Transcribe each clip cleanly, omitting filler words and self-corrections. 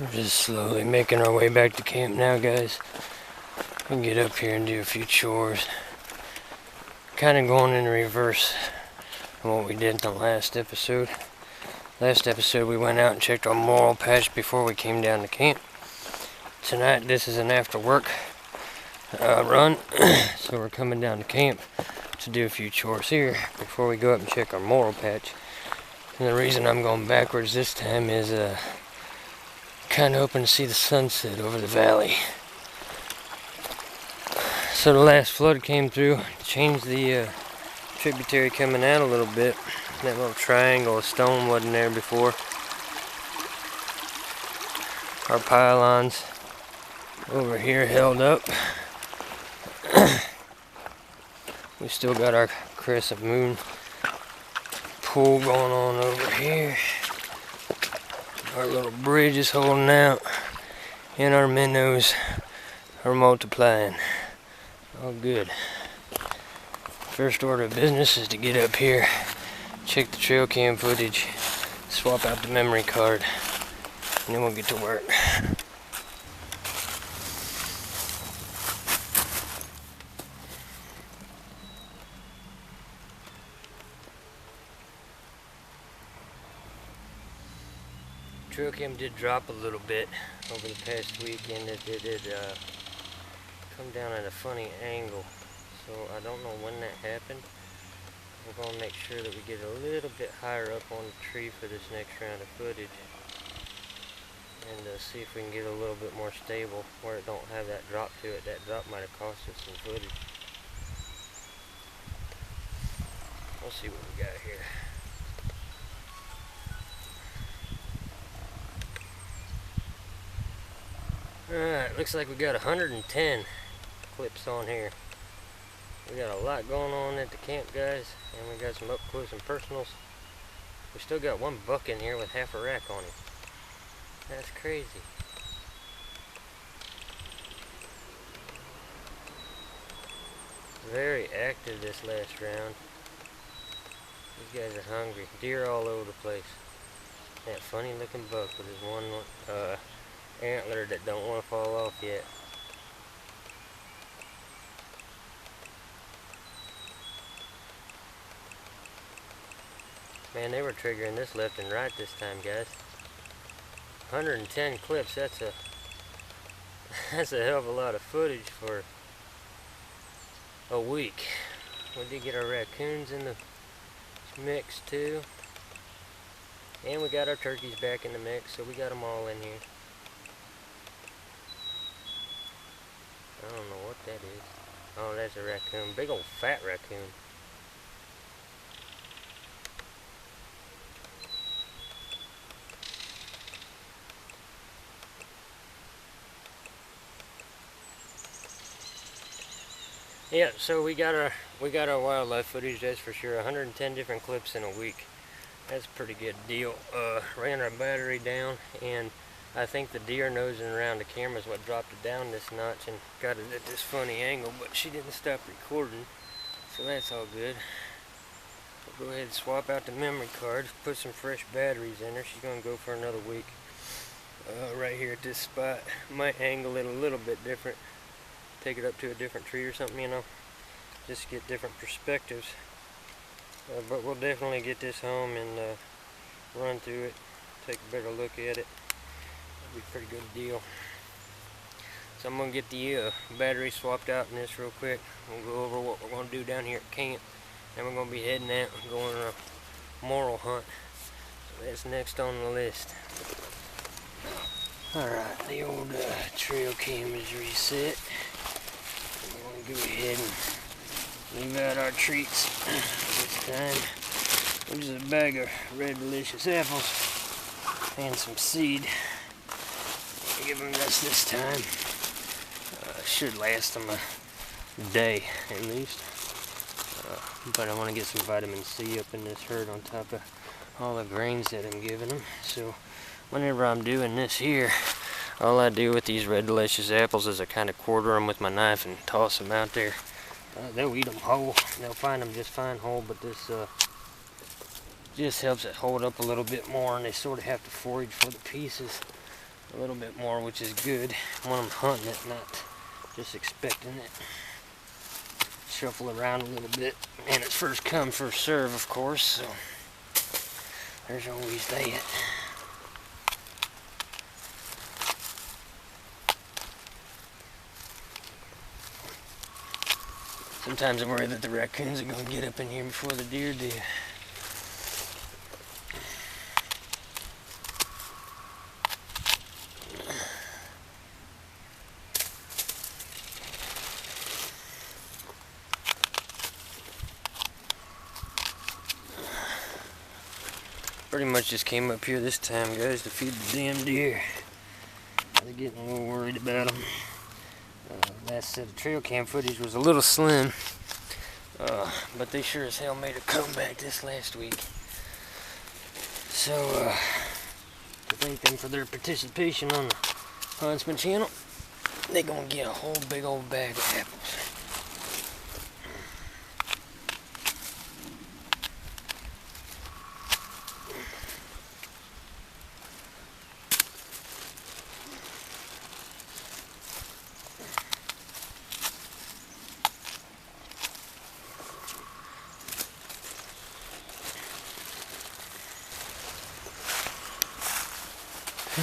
We're just slowly making our way back to camp now, guys. We can get up here and do a few chores. Kind of going in reverse of what we did in the last episode. Last episode we went out and checked our moral patch before we came down to camp. Tonight this is an after work run, so we're coming down to camp to do a few chores here before we go up and check our moral patch. And the reason I'm going backwards this time is kind of hoping to see the sunset over the valley. So the last flood came through, changed the tributary coming out a little bit. That little triangle of stone wasn't there before. Our pylons over here held up. We still got our crescent moon pool going on over here. Our little bridge is holding out, and our minnows are multiplying. All good. First order of business is to get up here, check the trail cam footage, swap out the memory card, and then we'll get to work. Trail cam did drop a little bit over the past weekend. It did come down at a funny angle, so I don't know when that happened. We're going to make sure that we get a little bit higher up on the tree for this next round of footage and see if we can get a little bit more stable where it don't have that drop to it. That drop might have cost us some footage. We'll see what we got here. Alright, looks like we got 110 clips on here. We got a lot going on at the camp, guys, and we got some up close and personals. We still got one buck in here with half a rack on him. That's crazy. Very active this last round. These guys are hungry. Deer all over the place. That funny looking buck with his one antler that don't want to fall off yet. Man, they were triggering this left and right this time, guys. 110 clips, that's a hell of a lot of footage for a week. We did get our raccoons in the mix too. And we got our turkeys back in the mix, so we got them all in here. I don't know what that is. Oh, that's a raccoon. Big old fat raccoon. Yeah, so we got our wildlife footage, that's for sure. 110 different clips in a week. That's a pretty good deal. Ran our battery down, and I think the deer nosing around the camera is what dropped it down this notch and got it at this funny angle, but she didn't stop recording, so that's all good. We'll go ahead and swap out the memory card, put some fresh batteries in her. She's going to go for another week. Right here at this spot. Might angle it a little bit different. Take it up to a different tree or something, you know. Just get different perspectives. But we'll definitely get this home and run through it. Take a better look at it. That'd be a pretty good deal. So I'm going to get the battery swapped out in this real quick. We'll go over what we're going to do down here at camp. And we're going to be heading out and going on a moral hunt. So that's next on the list. Alright, the old trail cam is reset. We're going to go ahead and leave out our treats this time. Which is a bag of red delicious apples and some seed. I'll give them this time. Should last them a day at least. But I want to get some vitamin C up in this herd on top of all the grains that I'm giving them. So whenever I'm doing this here, all I do with these red delicious apples is I kind of quarter them with my knife and toss them out there. They'll eat them whole. They'll find them just fine whole, but this just helps it hold up a little bit more, and they sort of have to forage for the pieces. a little bit more, which is good when I'm hunting it, not just expecting it. Shuffle around a little bit, and it's first come, first serve, of course, so there's always that. Sometimes I worry that the raccoons are going to get up in here before the deer do. Pretty much just came up here this time, guys, to feed the damn deer. They're getting a little worried about them. Last set of trail cam footage was a little slim, but they sure as hell made a comeback this last week. So, to thank them for their participation on the Huntsman channel, they're gonna get a whole big old bag of apples.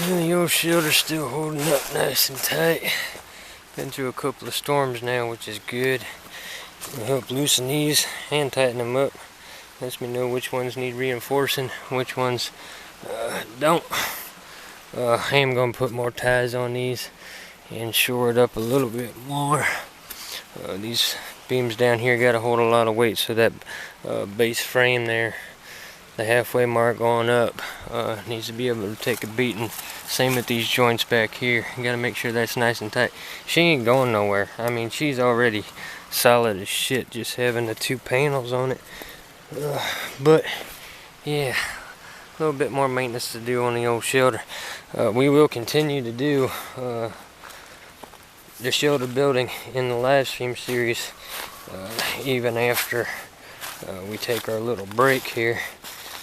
The old shelter's still holding up nice and tight. Been through a couple of storms now, which is good. It'll help loosen these and tighten them up. Lets me know which ones need reinforcing, which ones don't. I am going to put more ties on these and shore it up a little bit more. These beams down here got to hold a lot of weight, so that base frame there, the halfway mark going up, needs to be able to take a beating. Same with these joints back here. You gotta make sure that's nice and tight. She ain't going nowhere. I mean, she's already solid as shit just having the 2 panels on it. But yeah, a little bit more maintenance to do on the old shelter. We will continue to do the shelter building in the live stream series even after we take our little break here,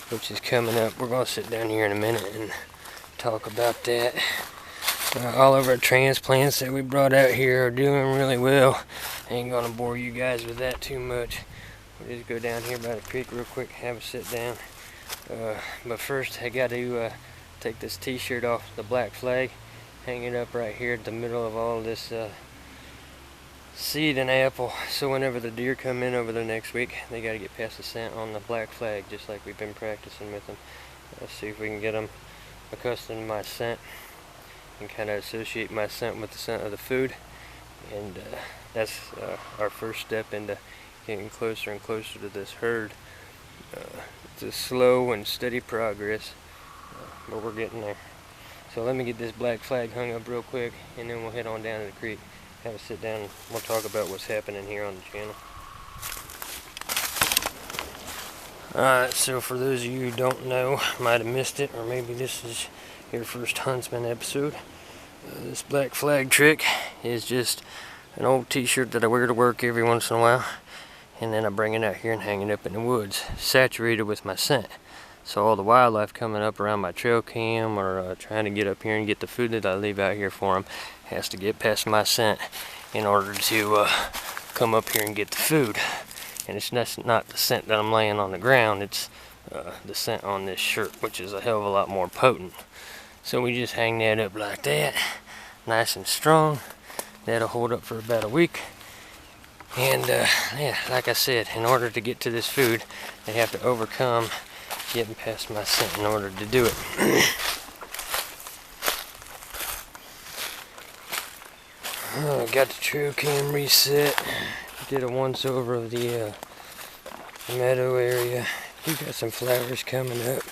which is coming up. We're gonna sit down here in a minute and talk about that. All of our transplants that we brought out here are doing really well. Ain't gonna bore you guys with that too much. We'll just go down here by the creek real quick, have a sit down. But first I got to take this t-shirt off the black flag, hang it up right here at the middle of all this seed and apple, so whenever the deer come in over the next week, they got to get past the scent on the black flag, just like we've been practicing with them. Let's see if we can get them accustomed to my scent and kind of associate my scent with the scent of the food. And that's our first step into getting closer and closer to this herd. It's a slow and steady progress, but we're getting there. So let me get this black flag hung up real quick, and then we'll head on down to the creek, have a sit down, and we'll talk about what's happening here on the channel. Alright, so for those of you who don't know, might have missed it, or maybe this is your first Huntsman episode, this black flag trick is just an old t-shirt that I wear to work every once in a while, and then I bring it out here and hang it up in the woods, saturated with my scent. So all the wildlife coming up around my trail cam, or trying to get up here and get the food that I leave out here for them, has to get past my scent in order to come up here and get the food. And it's not the scent that I'm laying on the ground, it's the scent on this shirt, which is a hell of a lot more potent. So we just hang that up like that, nice and strong. That'll hold up for about a week. And yeah, like I said, in order to get to this food, they have to overcome getting past my scent in order to do it. Got the trail cam reset. Did a once over of the meadow area. We got some flowers coming up,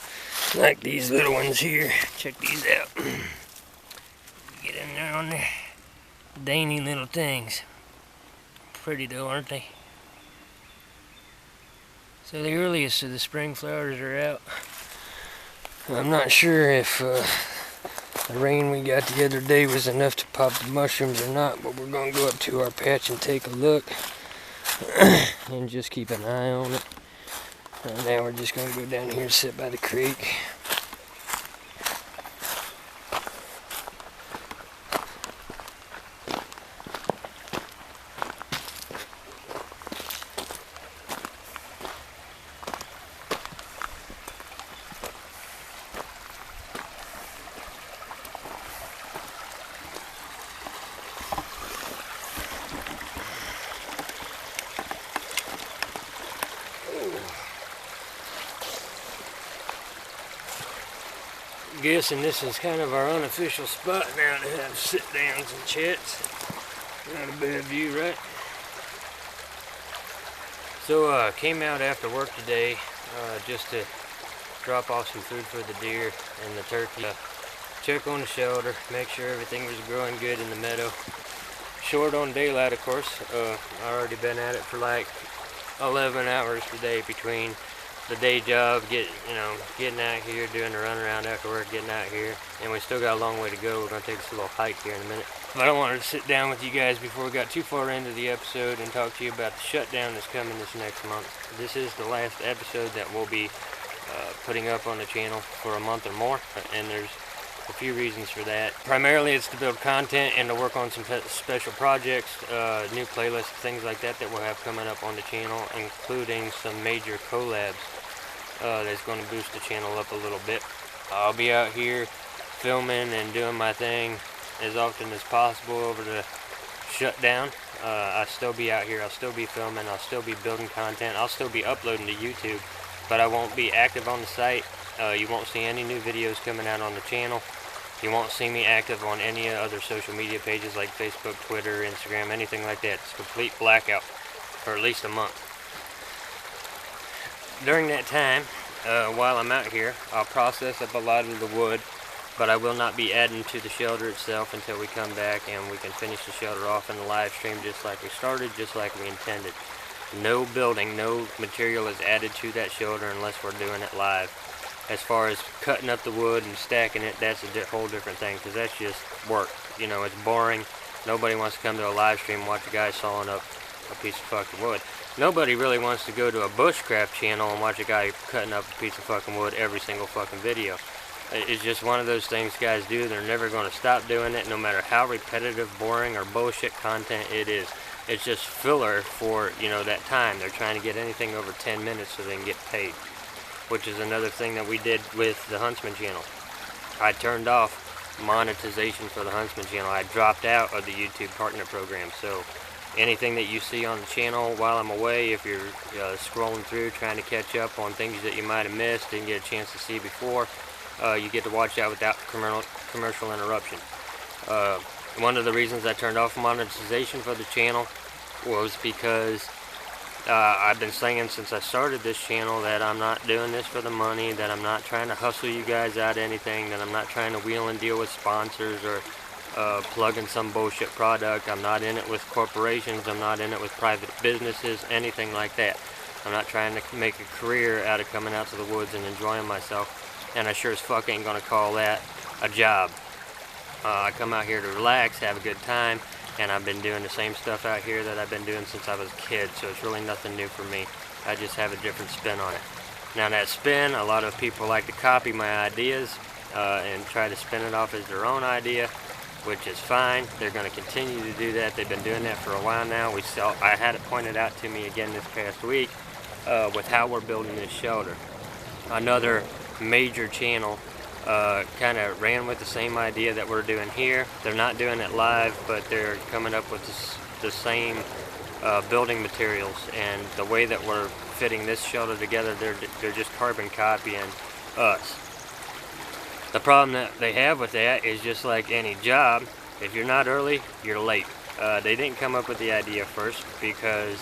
like these little ones here. Check these out. Get in there on there. Dainty little things. Pretty though, aren't they? So the earliest of the spring flowers are out. I'm not sure if the rain we got the other day was enough to pop the mushrooms or not, but we're going to go up to our patch and take a look and just keep an eye on it. And now we're just going to go down here and sit by the creek. guessing this is kind of our unofficial spot now to have sit-downs and chats. Not a bad view, right? So, came out after work today just to drop off some food for the deer and the turkey. Check on the shelter, make sure everything was growing good in the meadow. Short on daylight, of course. I already been at it for like 11 hours today between the day job, getting out here, doing the run around after work, getting out here, and we still got a long way to go. We're gonna take this little hike here in a minute. But I wanted to sit down with you guys before we got too far into the episode and talk to you about the shutdown that's coming this next month. This is the last episode that we'll be putting up on the channel for a month or more, and there's a few reasons for that. Primarily it's to build content and to work on some special projects, new playlists, things like that we'll have coming up on the channel, including some major collabs that's going to boost the channel up a little bit. I'll be out here filming and doing my thing as often as possible over the shutdown. I'll still be out here, I'll still be filming, I'll still be building content, I'll still be uploading to YouTube, but I won't be active on the site. You won't see any new videos coming out on the channel. You won't see me active on any other social media pages like Facebook, Twitter, Instagram, anything like that. It's complete blackout for at least a month. During that time, while I'm out here, I'll process up a lot of the wood, but I will not be adding to the shelter itself until we come back and we can finish the shelter off in the live stream just like we started, just like we intended. No building, no material is added to that shelter unless we're doing it live. As far as cutting up the wood and stacking it, that's a whole different thing, because that's just work. You know, it's boring. Nobody wants to come to a live stream and watch a guy sawing up a piece of fucking wood. Nobody really wants to go to a Bushcraft channel and watch a guy cutting up a piece of fucking wood every single fucking video. It's just one of those things guys do. They're never going to stop doing it, no matter how repetitive, boring, or bullshit content it is. It's just filler for, that time. They're trying to get anything over 10 minutes so they can get paid, which is another thing that we did with the Huntsman channel. I turned off monetization for the Huntsman channel. I dropped out of the YouTube partner program. So anything that you see on the channel while I'm away, if you're scrolling through trying to catch up on things that you might have missed, didn't get a chance to see before, you get to watch that without commercial interruption. One of the reasons I turned off monetization for the channel was because I've been saying since I started this channel that I'm not doing this for the money, that I'm not trying to hustle you guys out anything, that I'm not trying to wheel and deal with sponsors or plug in some bullshit product. I'm not in it with corporations, I'm not in it with private businesses, anything like that. I'm not trying to make a career out of coming out to the woods and enjoying myself, and I sure as fuck ain't gonna call that a job. I come out here to relax, have a good time, and I've been doing the same stuff out here that I've been doing since I was a kid, so it's really nothing new for me. I just have a different spin on it. Now that spin, a lot of people like to copy my ideas and try to spin it off as their own idea, which is fine. They're going to continue to do that. They've been doing that for a while now. I had it pointed out to me again this past week with how we're building this shelter. Another major channel kind of ran with the same idea that we're doing here. They're not doing it live, but they're coming up with the same building materials, and the way that we're fitting this shelter together, they're just carbon copying us. The problem that they have with that is, just like any job, if you're not early, you're late. They didn't come up with the idea first because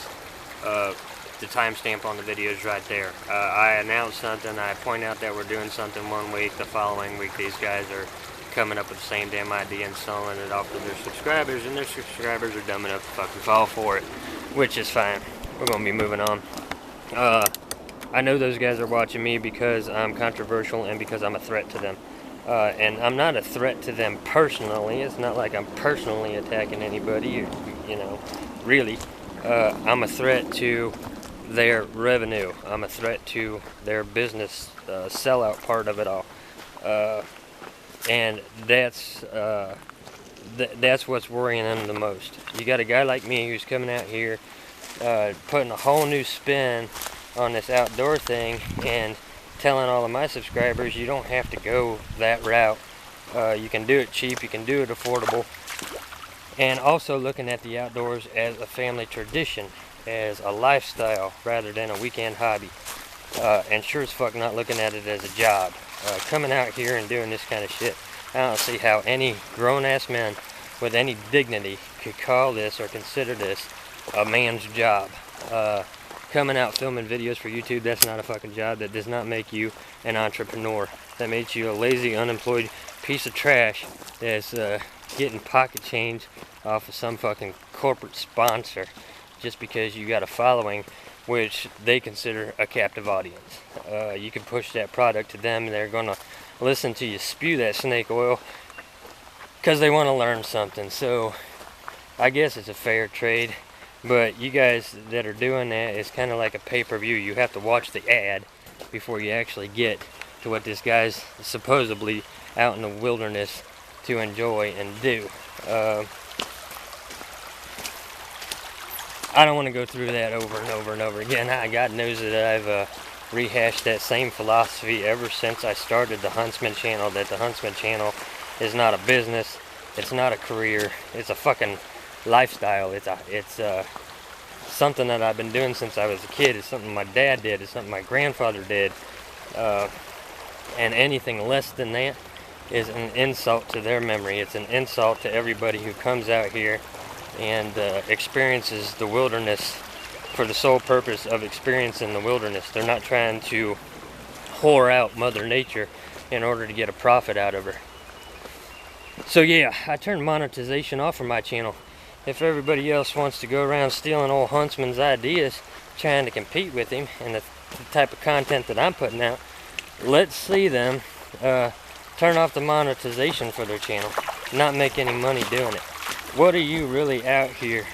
the timestamp on the video is right there. I announce something, I point out that we're doing something one week, the following week these guys are coming up with the same damn idea and selling it off to their subscribers, and their subscribers are dumb enough to fucking fall for it, which is fine. We're going to be moving on. I know those guys are watching me because I'm controversial and because I'm a threat to them. And I'm not a threat to them personally. It's not like I'm personally attacking anybody, really. I'm a threat to their revenue. I'm a threat to their business sellout part of it all. And that's what's worrying them the most. You got a guy like me who's coming out here putting a whole new spin on this outdoor thing and telling all of my subscribers you don't have to go that route. You can do it cheap, you can do it affordable, and also looking at the outdoors as a family tradition, as a lifestyle rather than a weekend hobby, and sure as fuck not looking at it as a job. coming out here and doing this kind of shit. I don't see how any grown-ass man with any dignity could call this or consider this a man's job. Coming out filming videos for YouTube, that's not a fucking job. That does not make you an entrepreneur. That makes you a lazy, unemployed piece of trash that's getting pocket change off of some fucking corporate sponsor just because you got a following which they consider a captive audience. You can push that product to them and they're gonna listen to you spew that snake oil because they want to learn something. So I guess it's a fair trade, but you guys that are doing that, it's kind of like a pay-per-view. You have to watch the ad before you actually get to what this guy's supposedly out in the wilderness to enjoy and do. I don't want to go through that over and over and over again. God knows that I've rehashed that same philosophy ever since I started the Huntsman channel, that the Huntsman channel is not a business, it's not a career, it's a fucking lifestyle. It's something that I've been doing since I was a kid. It's something my dad did, it's something my grandfather did, and anything less than that is an insult to their memory. It's an insult to everybody who comes out here and experiences the wilderness for the sole purpose of experiencing the wilderness. They're not trying to whore out Mother Nature in order to get a profit out of her. So yeah, I turned monetization off for my channel. If everybody else wants to go around stealing old Huntsman's ideas, trying to compete with him and the type of content that I'm putting out, let's see them turn off the monetization for their channel, not make any money doing it. What are you really out here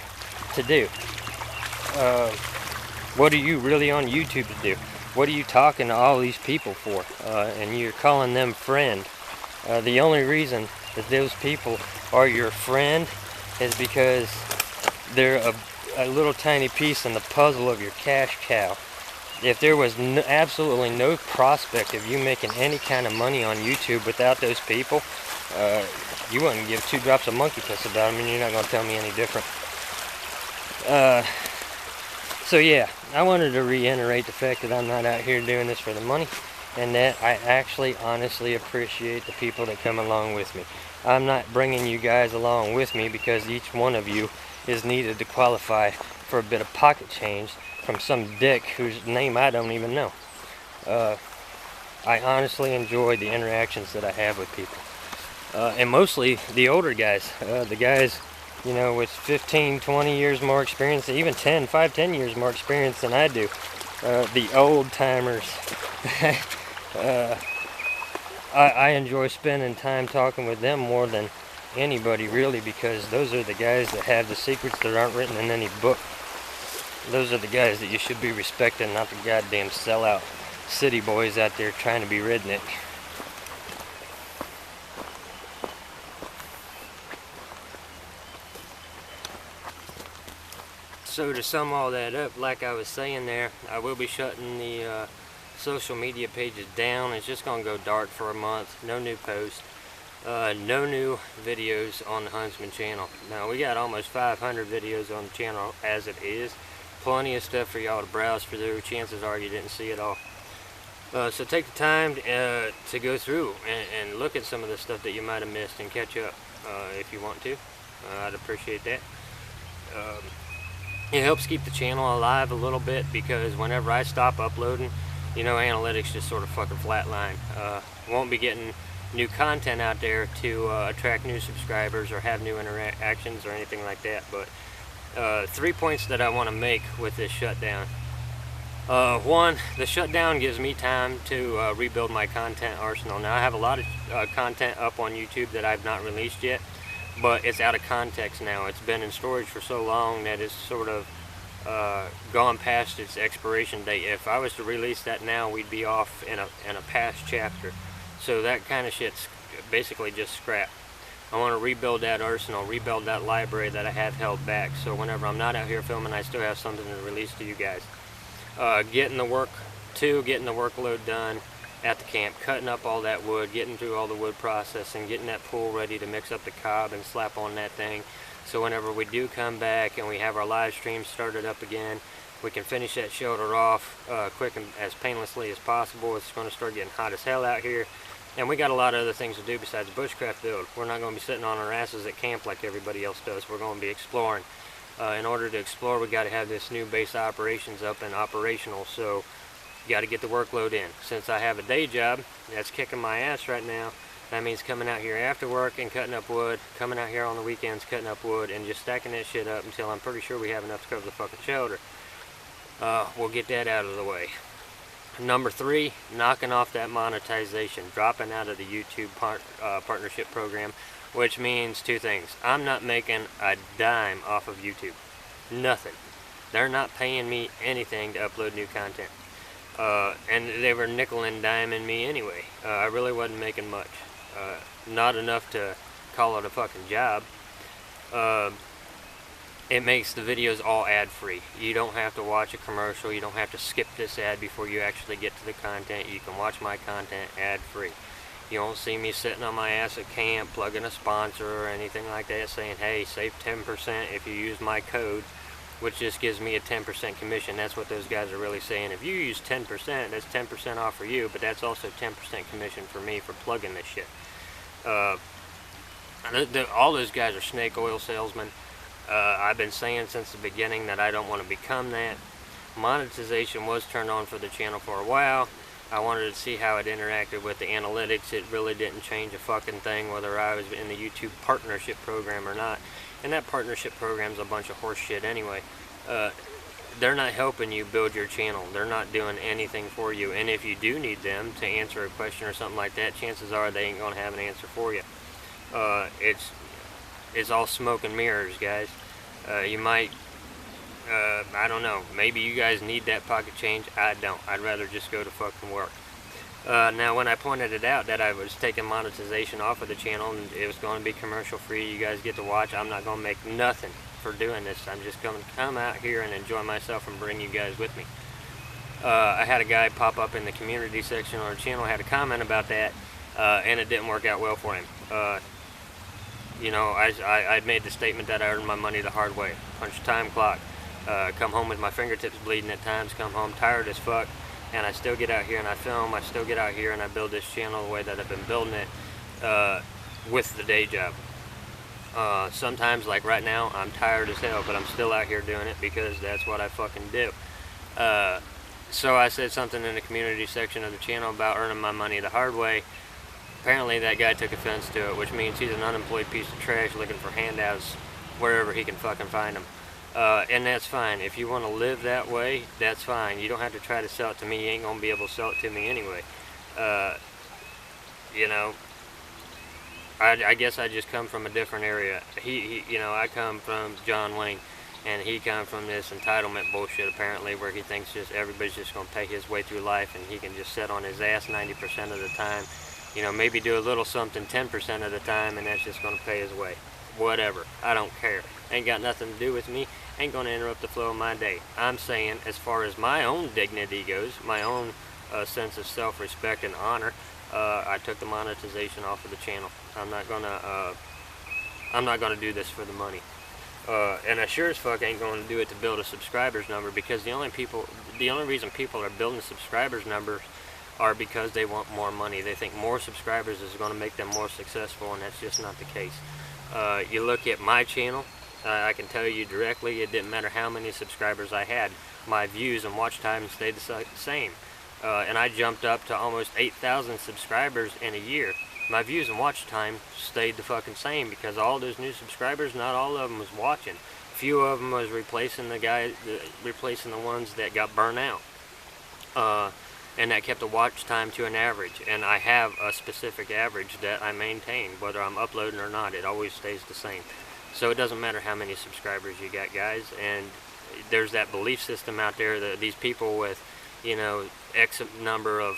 to do? What are you really on YouTube to do? What are you talking to all these people for? And you're calling them friend. The only reason that those people are your friend is because they're a little tiny piece in the puzzle of your cash cow. If there was absolutely no prospect of you making any kind of money on YouTube without those people, you wouldn't give 2 drops of monkey piss about them, and you're not going to tell me any different. So yeah, I wanted to reiterate the fact that I'm not out here doing this for the money, and that I actually honestly appreciate the people that come along with me. I'm not bringing you guys along with me because each one of you is needed to qualify for a bit of pocket change from some dick whose name I don't even know. I honestly enjoy the interactions that I have with people. And mostly the older guys, the guys, you know, with 15, 20 years more experience, even 5, 10 years more experience than I do. The old timers. I enjoy spending time talking with them more than anybody, really, because those are the guys that have the secrets that aren't written in any book. Those are the guys that you should be respecting, not the goddamn sellout city boys out there trying to be redneck. So to sum all that up, like I was saying there, I will be shutting the social media pages down. It's just going to go dark for a month. No new posts. No new videos on the Huntsman channel. Now, we got almost 500 videos on the channel as it is. Plenty of stuff for y'all to browse through. Chances are you didn't see it all. So take the time to go through and look at some of the stuff that you might have missed and catch up if you want to. I'd appreciate that. It helps keep the channel alive a little bit, because whenever I stop uploading, you know, analytics just sort of fucking flatline. Won't be getting new content out there to attract new subscribers or have new interactions or anything like that. But 3 points that I want to make with this shutdown. One, the shutdown gives me time to rebuild my content arsenal. Now, I have a lot of content up on YouTube that I've not released yet, but it's out of context now. It's been in storage for so long that it's sort of gone past its expiration date. If I was to release that now, we'd be off in a past chapter. So that kind of shit's basically just scrap. I want to rebuild that arsenal, rebuild that library that I have held back, so whenever I'm not out here filming, I still have something to release to you guys. Getting the workload done at the camp, cutting up all that wood, getting through all the wood processing, getting that pool ready to mix up the cob and slap on that thing. So whenever we do come back and we have our live stream started up again, we can finish that shelter off quick and as painlessly as possible. It's going to start getting hot as hell out here. And we got a lot of other things to do besides bushcraft build. We're not going to be sitting on our asses at camp like everybody else does. We're going to be exploring. In order to explore, we got to have this new base operations up and operational. So you got to get the workload in. Since I have a day job that's kicking my ass right now, that means coming out here after work and cutting up wood, coming out here on the weekends cutting up wood, and just stacking that shit up until I'm pretty sure we have enough to cover the fucking shelter. We'll get that out of the way. Number 3, knocking off that monetization, dropping out of the YouTube partnership program, which means 2 things. I'm not making a dime off of YouTube. Nothing. They're not paying me anything to upload new content. And they were nickel and diming me anyway. I really wasn't making much. Not enough to call it a fucking job. It makes the videos all ad-free. You don't have to watch a commercial. You don't have to skip this ad before you actually get to the content. You can watch my content ad-free. You won't see me sitting on my ass at camp plugging a sponsor or anything like that saying, hey, save 10% if you use my code, which just gives me a 10% commission. That's what those guys are really saying. If you use 10%, that's 10% off for you, but that's also 10% commission for me for plugging this shit. All those guys are snake oil salesmen. I've been saying since the beginning that I don't want to become that. Monetization was turned on for the channel for a while. I wanted to see how it interacted with the analytics. It really didn't change a fucking thing whether I was in the YouTube partnership program or not. And that partnership program's a bunch of horse shit anyway. They're not helping you build your channel. They're not doing anything for you. And if you do need them to answer a question or something like that, chances are they ain't gonna have an answer for you. It's all smoke and mirrors, guys. You might, I don't know, maybe you guys need that pocket change. I don't. I'd rather just go to fucking work. Now, when I pointed it out that I was taking monetization off of the channel and it was going to be commercial free, you guys get to watch, I'm not going to make nothing for doing this. I'm just going to come out here and enjoy myself and bring you guys with me. I had a guy pop up in the community section on our channel, had a comment about that, and it didn't work out well for him. You know, I made the statement that I earned my money the hard way. Punch time clock. Come home with my fingertips bleeding at times, come home tired as fuck, and I still get out here and I film, I still get out here and I build this channel the way that I've been building it with the day job. Sometimes, like right now, I'm tired as hell, but I'm still out here doing it because that's what I fucking do. So I said something in the community section of the channel about earning my money the hard way. Apparently that guy took offense to it, which means he's an unemployed piece of trash looking for handouts wherever he can fucking find them. And that's fine. If you want to live that way, that's fine. You don't have to try to sell it to me. You ain't going to be able to sell it to me anyway. You know, I guess I just come from a different area. You know, I come from John Wayne, and he comes from this entitlement bullshit apparently, where he thinks just everybody's just going to pay his way through life and he can just sit on his ass 90% of the time. You know, maybe do a little something 10% of the time, and that's just going to pay his way. Whatever. I don't care. Ain't got nothing to do with me. Ain't going to interrupt the flow of my day. I'm saying, as far as my own dignity goes, my own sense of self-respect and honor, I took the monetization off of the channel. I'm not gonna do this for the money. And I sure as fuck ain't going to do it to build a subscribers number, because the only reason people are building subscribers numbers are because they want more money. They think more subscribers is going to make them more successful, and that's just not the case. You look at my channel, I can tell you directly, it didn't matter how many subscribers I had. My views and watch time stayed the same. And I jumped up to almost 8,000 subscribers in a year. My views and watch time stayed the fucking same, because all those new subscribers, not all of them was watching. Few of them was replacing the ones that got burnt out. And that kept the watch time to an average, and I have a specific average that I maintain, whether I'm uploading or not. It always stays the same. So it doesn't matter how many subscribers you got, guys. And there's that belief system out there that these people with, you know, X number of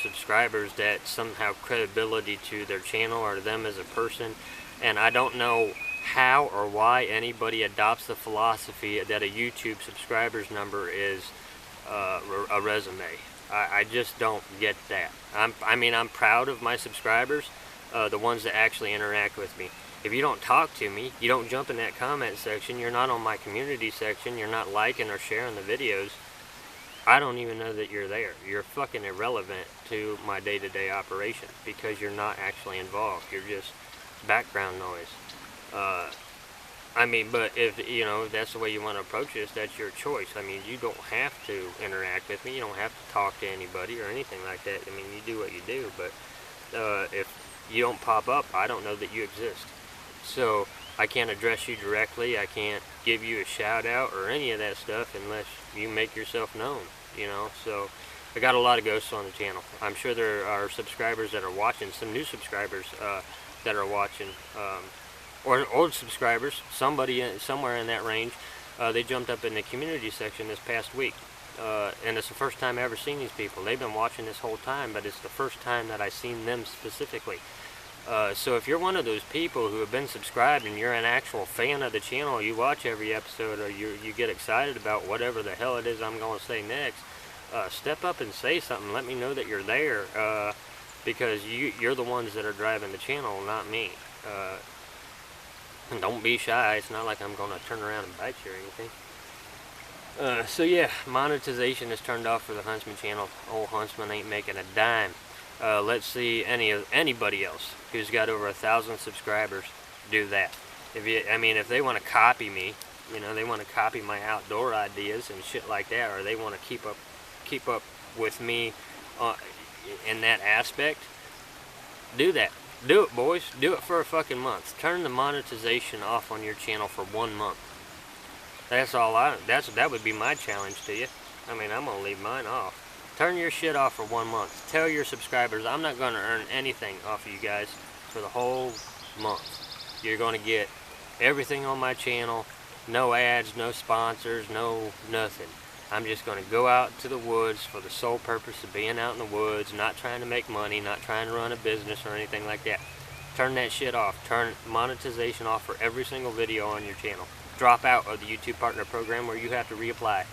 subscribers, that somehow credibility to their channel or to them as a person. And I don't know how or why anybody adopts the philosophy that a YouTube subscribers number is a resume. I just don't get that. I mean, I'm proud of my subscribers, the ones that actually interact with me. If you don't talk to me, you don't jump in that comment section, you're not on my community section, you're not liking or sharing the videos, I don't even know that you're there. You're fucking irrelevant to my day-to-day operation because you're not actually involved. You're just background noise. I mean, but if, you know, that's the way you want to approach this, that's your choice. I mean, you don't have to interact with me. You don't have to talk to anybody or anything like that. I mean, you do what you do, but if you don't pop up, I don't know that you exist. So I can't address you directly. I can't give you a shout out or any of that stuff unless you make yourself known, you know. So I got a lot of ghosts on the channel. I'm sure there are subscribers that are watching, some new subscribers that are watching, or old subscribers, somebody somewhere in that range. They jumped up in the community section this past week, and it's the first time I've ever seen these people. They've been watching this whole time, but it's the first time that I've seen them specifically. So if you're one of those people who have been subscribed and you're an actual fan of the channel, you watch every episode, or you get excited about whatever the hell it is I'm going to say next, step up and say something. Let me know that you're there, because you're the ones that are driving the channel, not me. And don't be shy. It's not like I'm going to turn around and bite you or anything. So yeah, monetization is turned off for the Huntsman channel. Old Huntsman ain't making a dime. Let's see anybody else who's got over 1,000 subscribers do that. If they want to copy me, you know, they want to copy my outdoor ideas and shit like that, or they want to keep up with me in that aspect, do that. Do it, boys. Do it for a fucking month. Turn the monetization off on your channel for 1 month. That's all that would be my challenge to you. I mean, I'm gonna leave mine off. Turn your shit off for 1 month. Tell your subscribers I'm not gonna earn anything off of you guys for the whole month. You're gonna get everything on my channel. No ads, no sponsors, no nothing. I'm just going to go out to the woods for the sole purpose of being out in the woods, not trying to make money, not trying to run a business or anything like that. Turn that shit off. Turn monetization off for every single video on your channel. Drop out of the YouTube Partner Program where you have to reapply.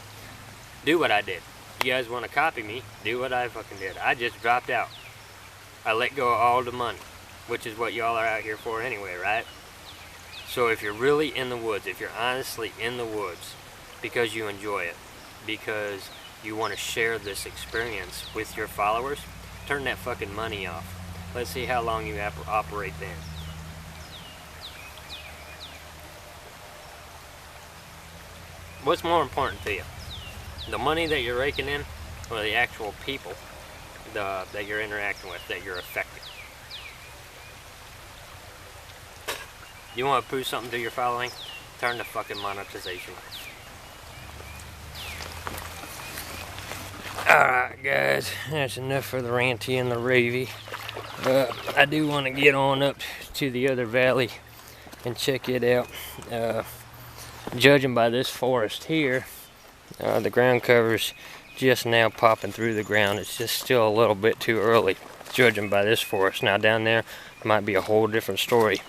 Do what I did. You guys want to copy me, do what I fucking did. I just dropped out. I let go of all the money, which is what y'all are out here for anyway, right? So if you're really in the woods, if you're honestly in the woods because you enjoy it, because you want to share this experience with your followers, turn that fucking money off. Let's see how long you operate then. What's more important to you? The money that you're raking in, or the actual people that you're interacting with, that you're affecting? You want to prove something to your following? Turn the fucking monetization off. Alright guys, that's enough for the ranty and the ravey. I do want to get on up to the other valley and check it out. Judging by this forest here, the ground cover's just now popping through the ground. It's just still a little bit too early, judging by this forest. Now down there might be a whole different story.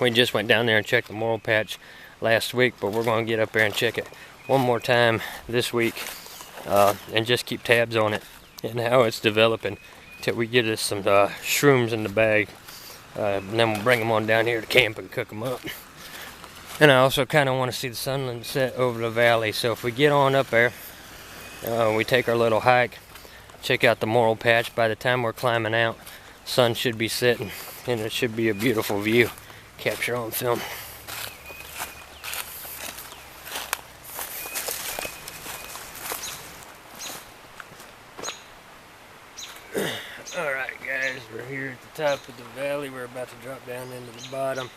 We just went down there and checked the moral patch last week, but we're going to get up there and check it one more time this week. And just keep tabs on it and how it's developing till we get us some shrooms in the bag, and then we'll bring them on down here to camp and cook them up. And I also kind of want to see the sun set over the valley, so if we get on up there, we take our little hike, check out the moral patch. By the time we're climbing out, sun should be setting and it should be a beautiful view. Capture on film. Alright guys, we're here at the top of the valley. We're about to drop down into the bottom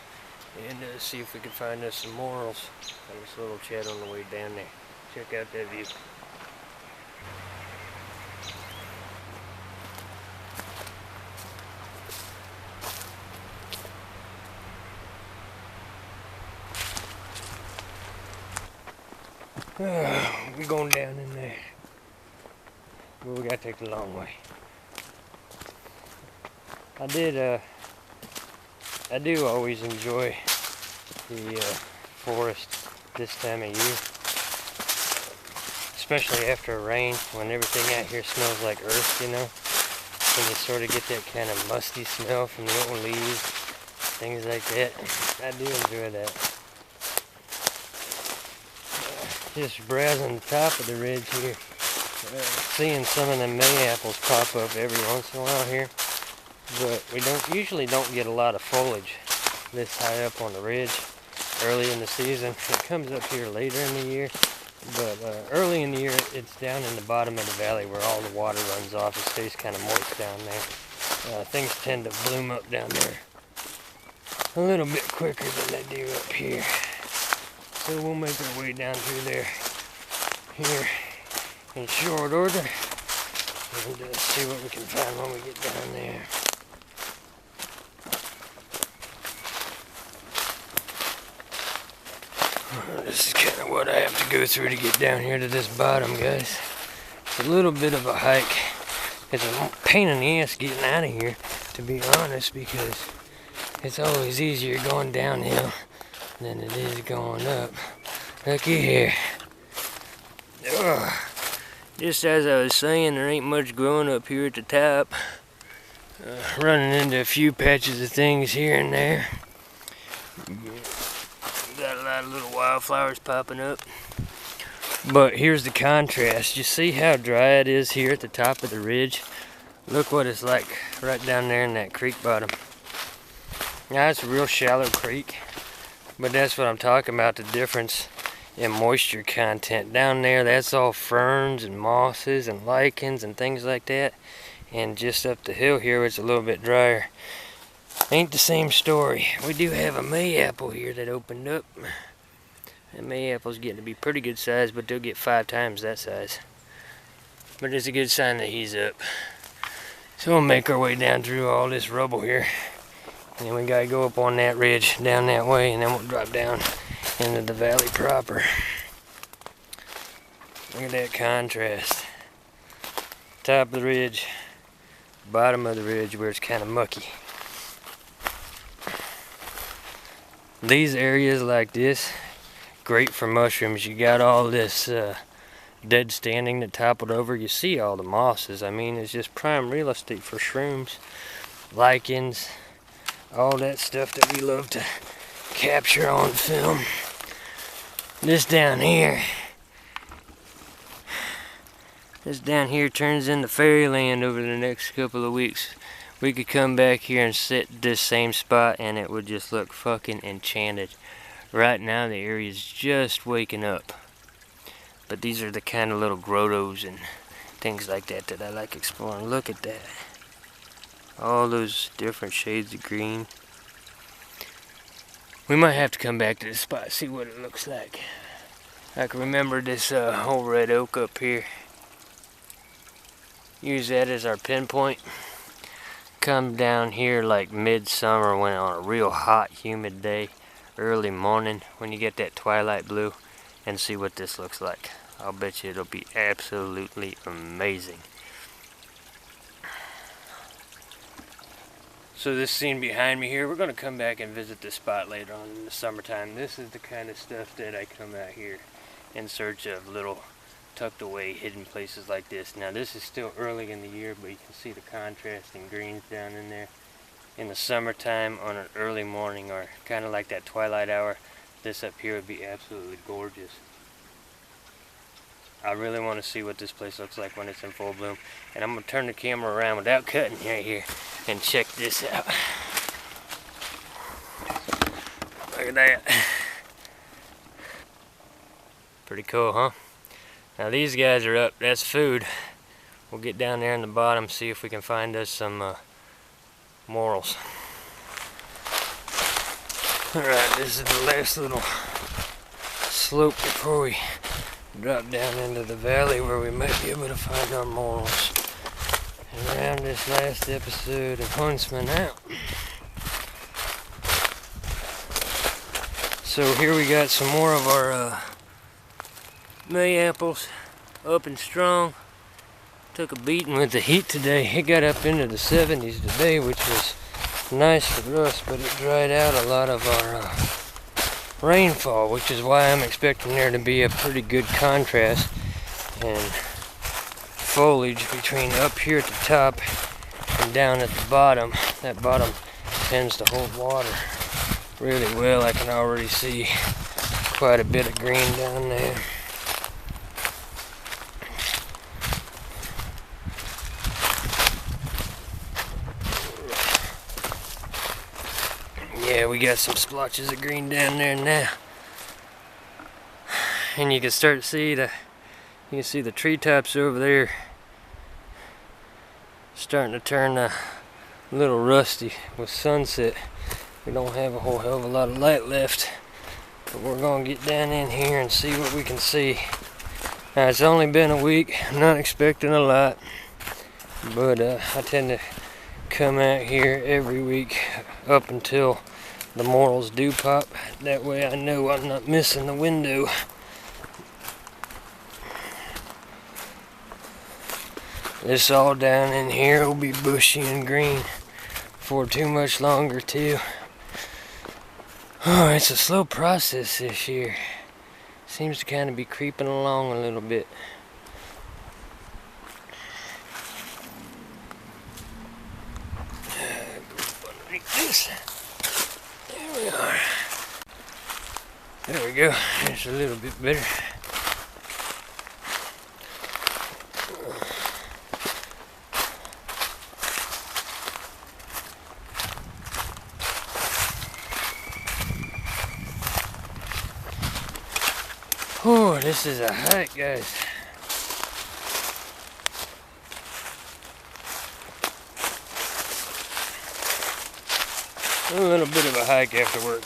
and see if we can find us some morals. Got this little chat on the way down there. Check out that view. We're going down in there, but we gotta take the long way. I do always enjoy the forest this time of year, especially after a rain, when everything out here smells like earth, you know, and you sort of get that kind of musty smell from the old leaves. things like that. I do enjoy that. Just browsing the top of the ridge here, seeing some of the May apples pop up every once in a while here, but we usually don't get a lot of foliage this high up on the ridge early in the season. It comes up here later in the year, but early in the year it's down in the bottom of the valley where all the water runs off. It stays kind of moist down there. Things tend to bloom up down there a little bit quicker than they do up here. So we'll make our way down through there here in short order and see what we can find when we get down there. This is kind of what I have to go through to get down here to this bottom, guys. It's a little bit of a hike. It's a pain in the ass getting out of here, to be honest, because it's always easier going downhill than it is going up. Looky here. Ugh. Just as I was saying, there ain't much growing up here at the top. Running into a few patches of things here and there. Got a lot of little wildflowers popping up. But here's the contrast. You see how dry it is here at the top of the ridge? Look what it's like right down there in that creek bottom. Now it's a real shallow creek, but that's what I'm talking about, the difference in moisture content. Down there, that's all ferns and mosses and lichens and things like that. And just up the hill here, it's a little bit drier. Ain't the same story. We do have a mayapple here that opened up. And mayapple's getting to be pretty good size, but they'll get 5 times that size. But it's a good sign that he's up. So we'll make our way down through all this rubble here. And then we gotta go up on that ridge down that way, and then we'll drop down into the valley proper. Look at that contrast. Top of the ridge, bottom of the ridge where it's kind of mucky. These areas like this, great for mushrooms. You got all this dead standing that toppled over. You see all the mosses. I mean, it's just prime real estate for shrooms, lichens, all that stuff that we love to capture on film. This down here turns into Fairyland over the next couple of weeks. We could come back here and sit this same spot and it would just look fucking enchanted. Right now the area's just waking up. But these are the kind of little grottos and things like that that I like exploring. Look at that. All those different shades of green. We might have to come back to this spot, see what it looks like. I can remember this whole red oak up here. Use that as our pinpoint. Come down here like midsummer when on a real hot, humid day, early morning when you get that twilight blue, and see what this looks like. I'll bet you it'll be absolutely amazing. So this scene behind me here, we're going to come back and visit this spot later on in the summertime. This is the kind of stuff that I come out here in search of, little tucked away hidden places like this. Now this is still early in the year, but you can see the contrasting greens down in there. In the summertime on an early morning or kind of like that twilight hour, this up here would be absolutely gorgeous. I really want to see what this place looks like when it's in full bloom. And I'm going to turn the camera around without cutting right here and check this out. Look at that. Pretty cool, huh? Now these guys are up. That's food. We'll get down there in the bottom, see if we can find us some morels. Alright, this is the last little slope before we drop down into the valley where we might be able to find our morels. And round this last episode of Huntsman out. So here we got some more of our May apples, up and strong. Took a beating with the heat today. It got up into the 70s today, which was nice for us, but it dried out a lot of our rainfall, which is why I'm expecting there to be a pretty good contrast and foliage between up here at the top and down at the bottom. That bottom tends to hold water really well. I can already see quite a bit of green down there. Yeah, we got some splotches of green down there now. And you can start to see you can see the treetops over there starting to turn a little rusty with sunset. We don't have a whole hell of a lot of light left, but we're gonna get down in here and see what we can see. Now, it's only been a week. I'm not expecting a lot, but I tend to come out here every week up until the morels do pop. That way I know I'm not missing the window. This all down in here will be bushy and green for too much longer too. Oh, it's a slow process this year. Seems to kind of be creeping along a little bit. Go underneath this. There we are. There we go. It's a little bit better. Oh, this is a hike, guys. A little bit of a hike after work.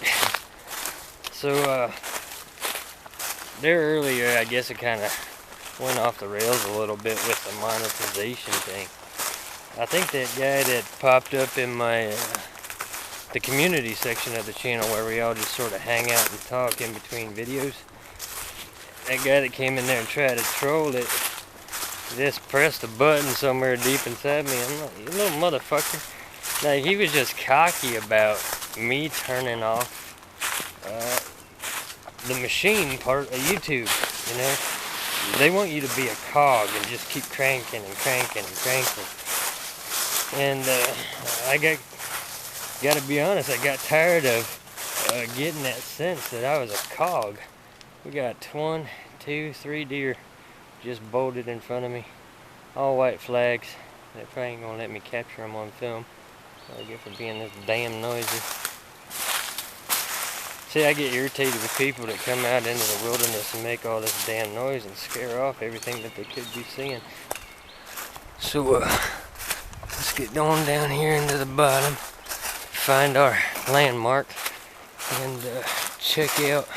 So, there earlier, I guess it kind of went off the rails a little bit with the monetization thing. I think that guy that popped up in my the community section of the channel where we all just sort of hang out and talk in between videos. That guy that came in there and tried to troll it just pressed a button somewhere deep inside me. I'm like, you little motherfucker. Like, he was just cocky about me turning off the machine part of YouTube, you know? They want you to be a cog and just keep cranking and cranking and cranking. And I gotta be honest, I got tired of getting that sense that I was a cog. We got 1, 2, 3 deer just bolted in front of me. All white flags. They probably ain't gonna let me capture them on film. I get for being this damn noisy. See, I get irritated with people that come out into the wilderness and make all this damn noise and scare off everything that they could be seeing. So, let's get on down here into the bottom, find our landmark, and check out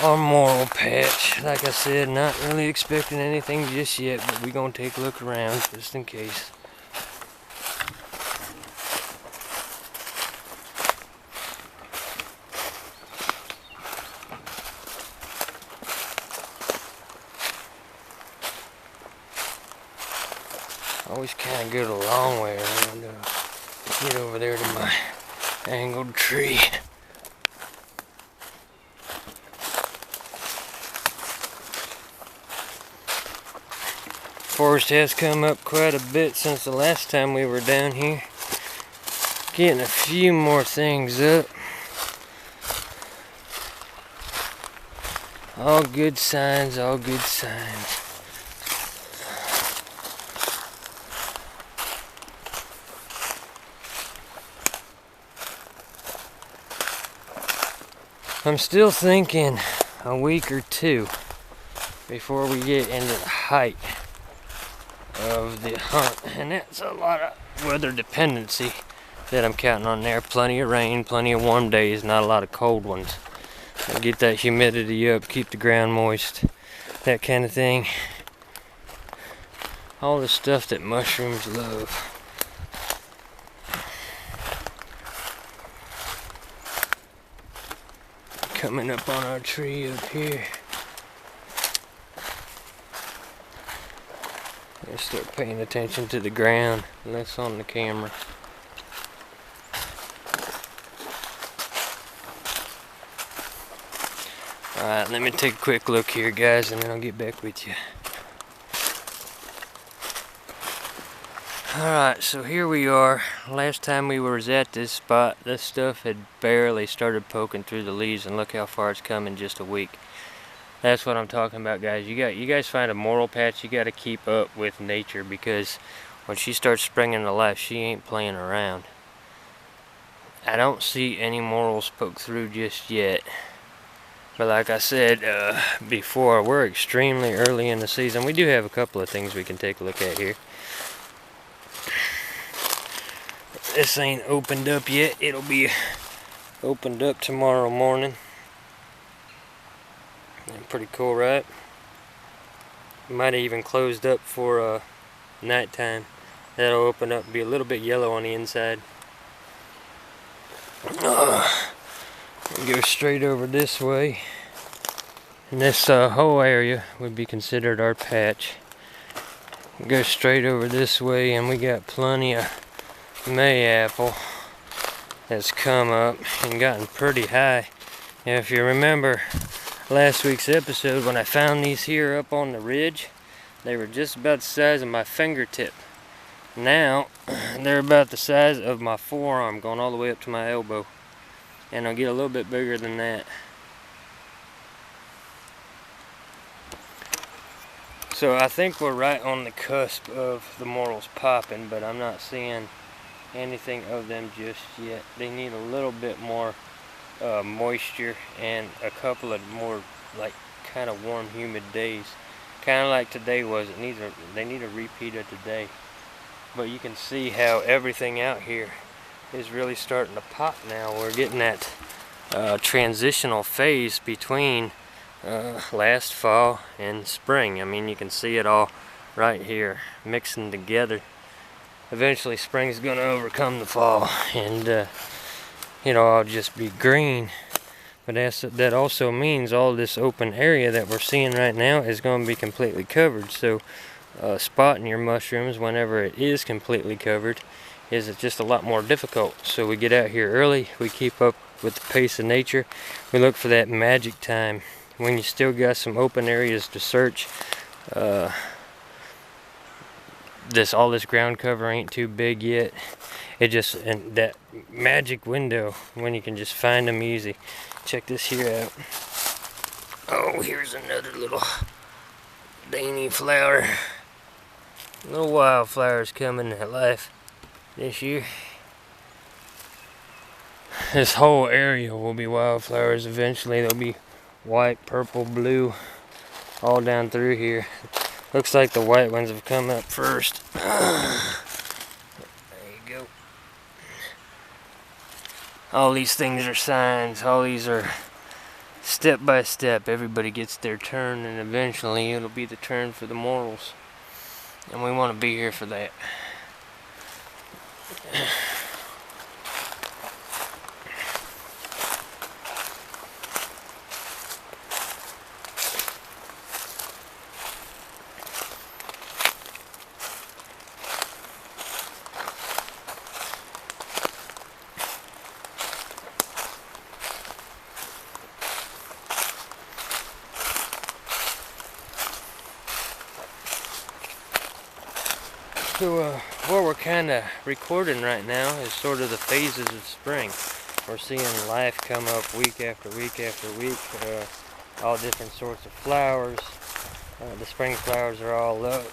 our morel patch. Like I said, not really expecting anything just yet, but we're gonna take a look around just in case. Always kind of go the long way around. Get over there to my angled tree. Forest has come up quite a bit since the last time we were down here. Getting a few more things up. All good signs, all good signs. I'm still thinking a week or two before we get into the height of the hunt, and that's a lot of weather dependency that I'm counting on there. Plenty of rain, plenty of warm days, not a lot of cold ones. I'll get that humidity up, keep the ground moist, that kind of thing. All the stuff that mushrooms love. Coming up on our tree up here. Let's start paying attention to the ground, less on the camera. Alright, let me take a quick look here, guys, and then I'll get back with you. Alright, so here we are. Last time we were at this spot, this stuff had barely started poking through the leaves, and look how far it's come in just a week. That's what I'm talking about, guys. You guys find a morel patch, you got to keep up with nature, because when she starts springing to life, she ain't playing around. I don't see any morels poke through just yet. But like I said before, we're extremely early in the season. We do have a couple of things we can take a look at here. This ain't opened up yet. It'll be opened up tomorrow morning. Pretty cool, right? Might have even closed up for nighttime. That'll open up and be a little bit yellow on the inside. Go straight over this way. And this whole area would be considered our patch. Go straight over this way, and we got plenty of mayapple that's come up and gotten pretty high. And if you remember last week's episode, when I found these here up on the ridge, they were just about the size of my fingertip. Now they're about the size of my forearm, going all the way up to my elbow, and they'll get a little bit bigger than that. So I think we're right on the cusp of the morels popping, but I'm not seeing anything of them just yet. They need a little bit more moisture and a couple of more like kind of warm, humid days, kind of like today was. They need a repeat of today. But you can see how everything out here is really starting to pop now. We're getting that transitional phase between last fall and spring. I mean, you can see it all right here mixing together. Eventually spring's going to overcome the fall, and it'll all just be green. But that also means all this open area that we're seeing right now is going to be completely covered. So spotting your mushrooms whenever it is completely covered is just a lot more difficult. So we get out here early, we keep up with the pace of nature, we look for that magic time when you still got some open areas to search. All this ground cover ain't too big yet. And that magic window when you can just find them easy. Check this here out. Oh, here's another little dainty flower. Little wildflowers coming to life this year. This whole area will be wildflowers eventually. They'll be white, purple, blue, all down through here. Looks like the white ones have come up first. There you go. All these things are signs. All these are step by step. Everybody gets their turn, and eventually it'll be the turn for the morels. And we want to be here for that. So what we're kind of recording right now is sort of the phases of spring. We're seeing life come up week after week after week, all different sorts of flowers. The spring flowers are all up.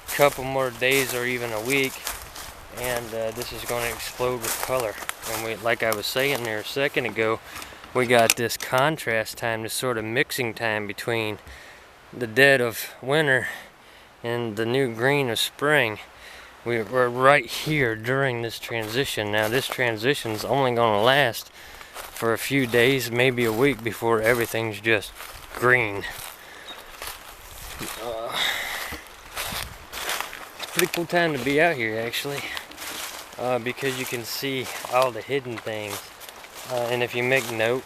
A couple more days or even a week, and this is going to explode with color. And like I was saying there a second ago, we got this contrast time, this sort of mixing time between the dead of winter and the new green of spring. We're right here during this transition. Now this transition's only going to last for a few days, maybe a week, before everything's just green. It's a pretty cool time to be out here, actually, because you can see all the hidden things. And if you make note,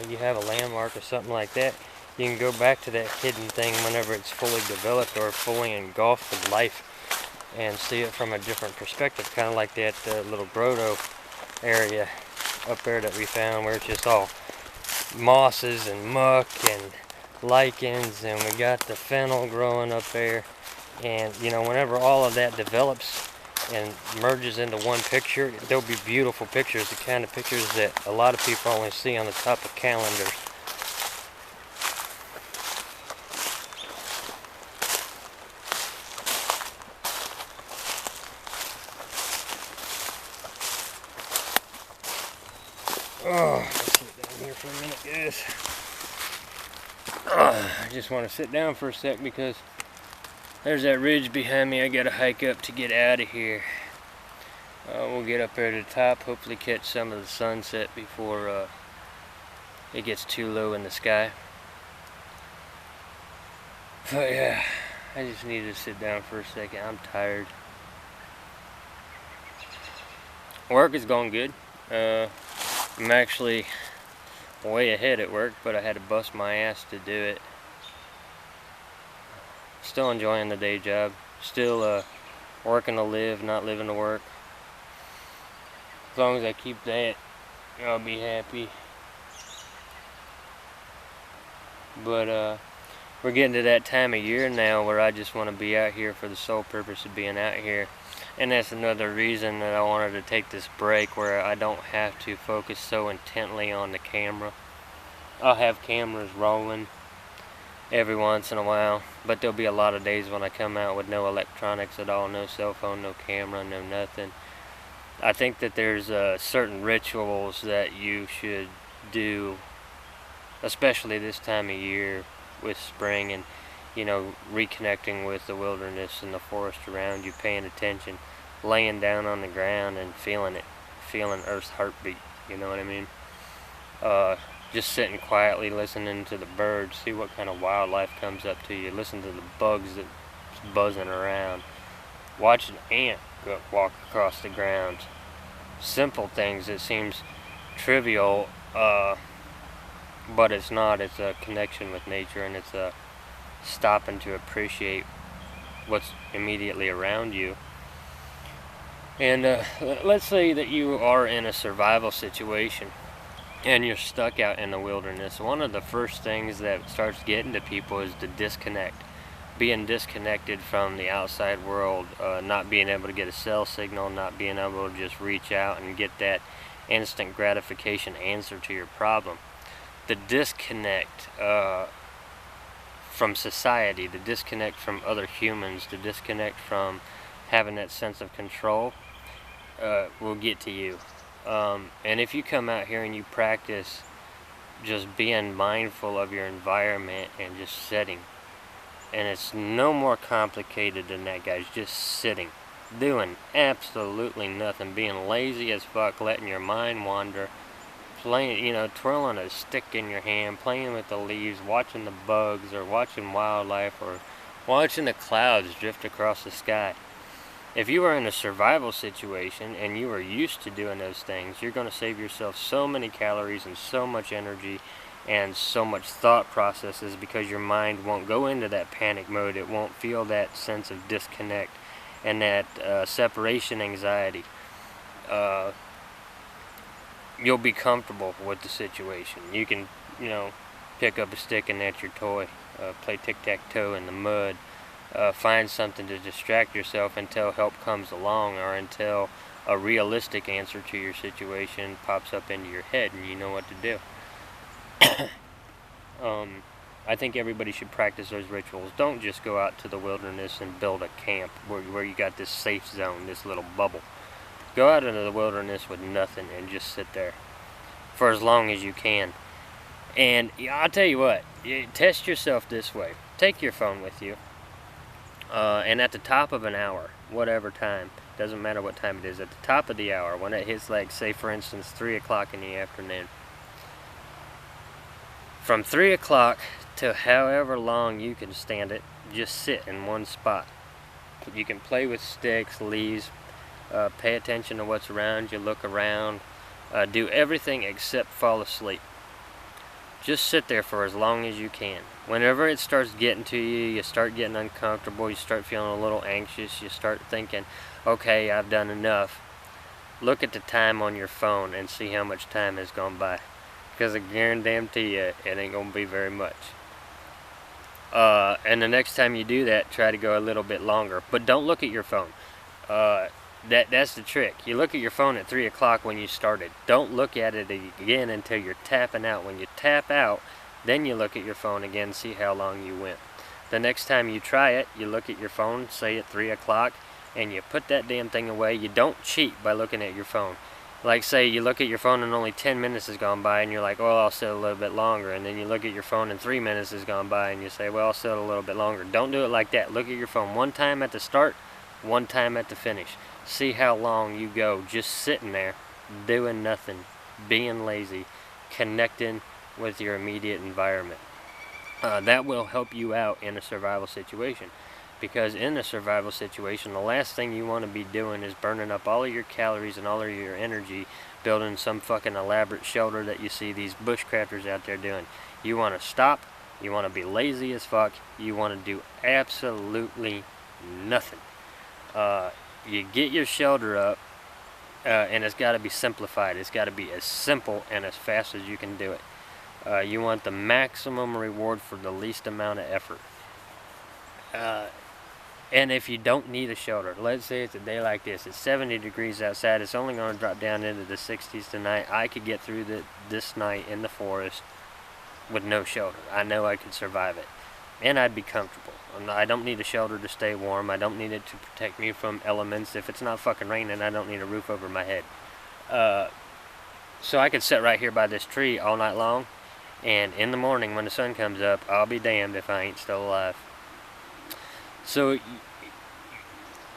you have a landmark or something like that, you can go back to that hidden thing whenever it's fully developed or fully engulfed with life and see it from a different perspective, kind of like that little grotto area up there that we found, where it's just all mosses and muck and lichens, and we got the fennel growing up there, And you know, whenever all of that develops and merges into one picture, there'll be beautiful pictures, the kind of pictures that a lot of people only see on the top of calendars. Oh, let's sit down here for a minute, guys. I just want to sit down for a sec because there's that ridge behind me I gotta hike up to get out of here. We'll get up there to the top, hopefully catch some of the sunset before it gets too low in the sky. But yeah, I just needed to sit down for a second. I'm tired. Work is going good. I'm actually way ahead at work, but I had to bust my ass to do it. Still enjoying the day job. Still working to live, not living to work. As long as I keep that, I'll be happy. But we're getting to that time of year now where I just want to be out here for the sole purpose of being out here. And that's another reason that I wanted to take this break, where I don't have to focus so intently on the camera. I'll have cameras rolling every once in a while, but there'll be a lot of days when I come out with no electronics at all, no cell phone, no camera, no nothing. I think that there's certain rituals that you should do, especially this time of year with spring, and you know, reconnecting with the wilderness and the forest around you, paying attention, laying down on the ground and feeling it, feeling Earth's heartbeat, you know what I mean? Just sitting quietly, listening to the birds, see what kind of wildlife comes up to you, listen to the bugs that's buzzing around, watch an ant walk across the ground. Simple things that seems trivial, but it's not. It's a connection with nature, and it's a stopping to appreciate what's immediately around you. And let's say that you are in a survival situation and you're stuck out in the wilderness. One of the first things that starts getting to people is the disconnect. Being disconnected from the outside world, not being able to get a cell signal, not being able to just reach out and get that instant gratification answer to your problem. The disconnect from society, the disconnect from other humans, the disconnect from having that sense of control will get to you. And if you come out here and you practice just being mindful of your environment and just sitting, and it's no more complicated than that, guys, just sitting, doing absolutely nothing, being lazy as fuck, letting your mind wander, playing, you know, twirling a stick in your hand, playing with the leaves, watching the bugs, or watching wildlife, or watching the clouds drift across the sky. If you are in a survival situation and you are used to doing those things, you're going to save yourself so many calories and so much energy and so much thought processes, because your mind won't go into that panic mode. It won't feel that sense of disconnect and that separation anxiety. You'll be comfortable with the situation. You can, you know, pick up a stick and that's your toy. Play tic-tac-toe in the mud. Find something to distract yourself until help comes along, or until a realistic answer to your situation pops up into your head and you know what to do. I think everybody should practice those rituals. Don't just go out to the wilderness and build a camp where you got this safe zone, this little bubble. Go out into the wilderness with nothing and just sit there for as long as you can. And I'll tell you what, test yourself this way. Take your phone with you, and at the top of an hour, whatever time, doesn't matter what time it is, at the top of the hour, when it hits, like, say for instance 3 o'clock in the afternoon, from 3 o'clock to however long you can stand it, just sit in one spot. You can play with sticks, leaves, pay attention to what's around you, look around, do everything except fall asleep. Just sit there for as long as you can. Whenever it starts getting to you, you start getting uncomfortable, you start feeling a little anxious, you start thinking, okay, I've done enough. Look at the time on your phone and see how much time has gone by. Because I guarantee you, it ain't going to be very much. And the next time you do that, try to go a little bit longer. But don't look at your phone. That's the trick. You look at your phone at 3 o'clock when you started. Don't look at it again until you're tapping out. When you tap out, then you look at your phone again, see how long you went. The next time you try it, you look at your phone, say at 3 o'clock, and you put that damn thing away. You don't cheat by looking at your phone. Like, say you look at your phone and only 10 minutes has gone by, and you're like, well, I'll sit a little bit longer. And then you look at your phone and 3 minutes has gone by, and you say, well, I'll sit a little bit longer. Don't do it like that. Look at your phone one time at the start, one time at the finish. See how long you go just sitting there, doing nothing, being lazy, connecting with your immediate environment. That will help you out in a survival situation. Because in a survival situation, the last thing you want to be doing is burning up all of your calories and all of your energy building some fucking elaborate shelter that you see these bushcrafters out there doing. You want to stop. You want to be lazy as fuck. You want to do absolutely nothing. You get your shelter up, and it's got to be simplified. It's got to be as simple and as fast as you can do it. You want the maximum reward for the least amount of effort. And if you don't need a shelter, let's say it's a day like this, it's 70 degrees outside, it's only going to drop down into the 60s tonight. I could get through this night in the forest with no shelter. I know I could survive it. And I'd be comfortable. I don't need a shelter to stay warm. I don't need it to protect me from elements. If it's not fucking raining, I don't need a roof over my head. So I could sit right here by this tree all night long, and in the morning when the sun comes up, I'll be damned if I ain't still alive. So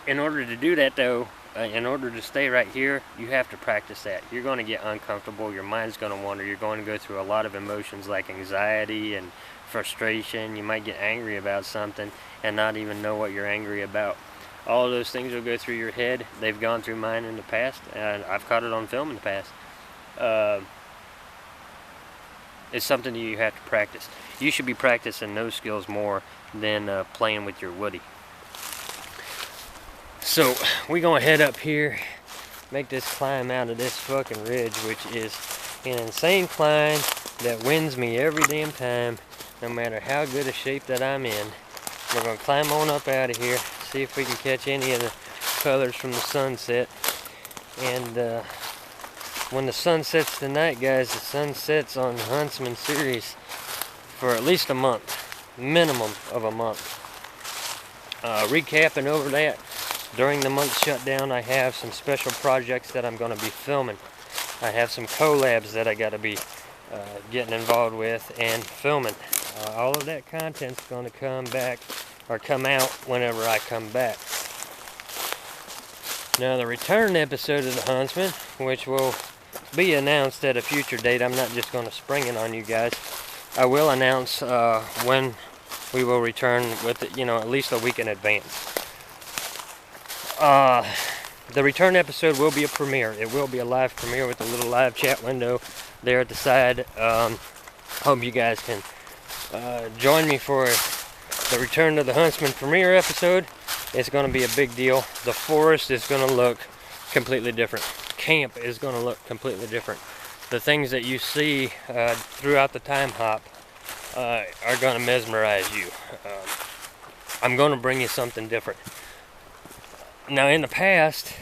in order to do that though, in order to stay right here, you have to practice that. You're going to get uncomfortable, your mind's going to wander, you're going to go through a lot of emotions like anxiety and frustration. You might get angry about something and not even know what you're angry about. All of those things will go through your head. They've gone through mine in the past, and I've caught it on film in the past. It's something that you have to practice. You should be practicing those skills more than playing with your woody. So we're gonna head up here, make this climb out of this fucking ridge, which is an insane climb that wins me every damn time, no matter how good a shape that I'm in. We're gonna climb on up out of here, see if we can catch any of the colors from the sunset. And when the sun sets tonight, guys, the sun sets on the Huntsman series for at least a month. Minimum of a month. Recapping over that, during the month shutdown, I have some special projects that I'm going to be filming. I have some collabs that I got to be getting involved with and filming. All of that content's going to come out whenever I come back. Now, the return episode of the Huntsman, which will be announced at a future date. I'm not just going to spring it on you guys. I will announce when we will return with it, at least a week in advance. The return episode will be a premiere. It will be a live premiere with a little live chat window there at the side. Hope you guys can join me for the Return to the Huntsman premiere episode. It's going to be a big deal. The forest is going to look completely different. Camp is going to look completely different. The things that you see throughout the time hop are going to mesmerize you. I'm going to bring you something different. Now, in the past,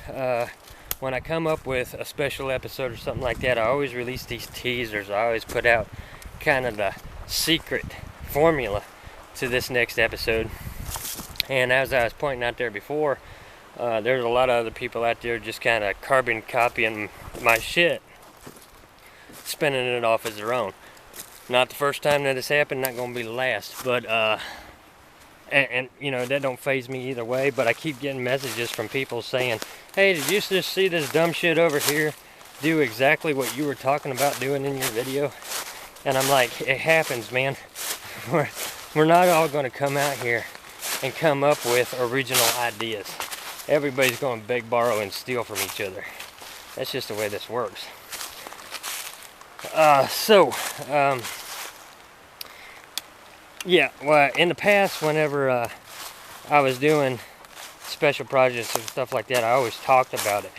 when I come up with a special episode or something like that, I always release these teasers. I always put out kind of the secret formula to this next episode. And as I was pointing out there before, there's a lot of other people out there just kind of carbon copying my shit, spinning it off as their own. Not the first time that it's happened, not going to be the last. But, and that don't faze me either way. But I keep getting messages from people saying, hey, did you just see this dumb shit over here do exactly what you were talking about doing in your video? And I'm like, it happens, man. We're not all going to come out here and come up with original ideas. Everybody's going to beg, borrow, and steal from each other. That's just the way this works. Yeah, well, in the past, whenever I was doing special projects and stuff like that, I always talked about it.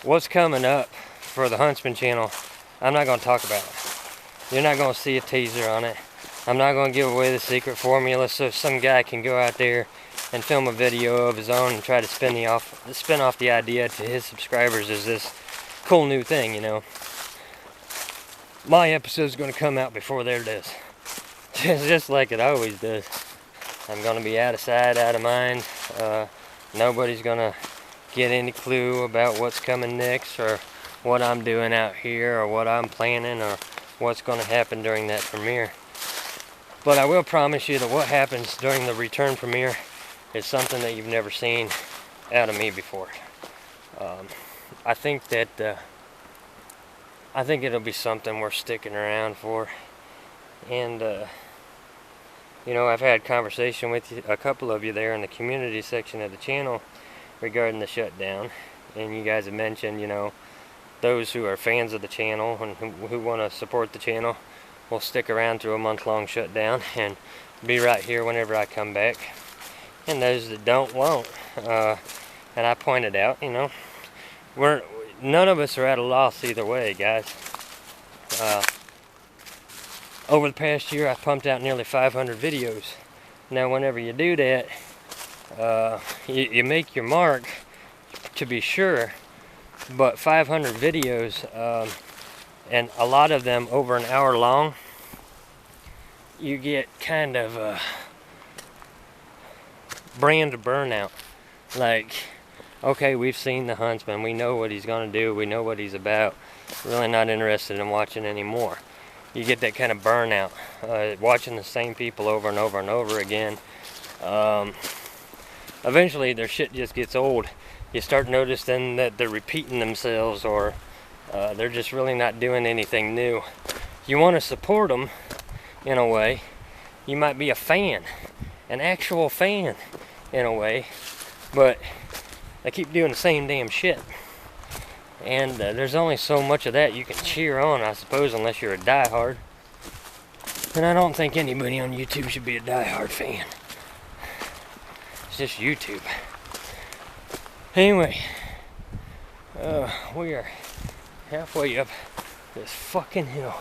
What's coming up for the Huntsman channel, I'm not going to talk about it. You're not going to see a teaser on it. I'm not going to give away the secret formula, so some guy can go out there and film a video of his own and try to spin off the idea to his subscribers as this cool new thing, you know. My episode's going to come out before theirs does. Just like it always does. I'm going to be out of sight, out of mind. Nobody's going to get any clue about what's coming next, or what I'm doing out here, or what I'm planning, or what's going to happen during that premiere. But I will promise you that what happens during the return premiere is something that you've never seen out of me before. I think it'll be something worth sticking around for. And you know, I've had conversation with a couple of you there in the community section of the channel regarding the shutdown, and you guys have mentioned, you know, those who are fans of the channel and who want to support the channel will stick around through a month-long shutdown and be right here whenever I come back, and those that don't won't. And I pointed out, you know, none of us are at a loss either way, guys. Over the past year, I've pumped out nearly 500 videos. Now, whenever you do that, you make your mark, to be sure, but 500 videos, and a lot of them over an hour long, you get kind of brand burnout. Like, okay, we've seen the Huntsman, we know what he's going to do, we know what he's about, really not interested in watching anymore. You get that kind of burnout, watching the same people over and over and over again. Eventually their shit just gets old. You start noticing that they're repeating themselves, or they're just really not doing anything new. You want to support them in a way. You might be a fan, an actual fan in a way, but they keep doing the same damn shit. And there's only so much of that you can cheer on, I suppose, unless you're a diehard. And I don't think anybody on YouTube should be a diehard fan. It's just YouTube. Anyway, we are halfway up this fucking hill.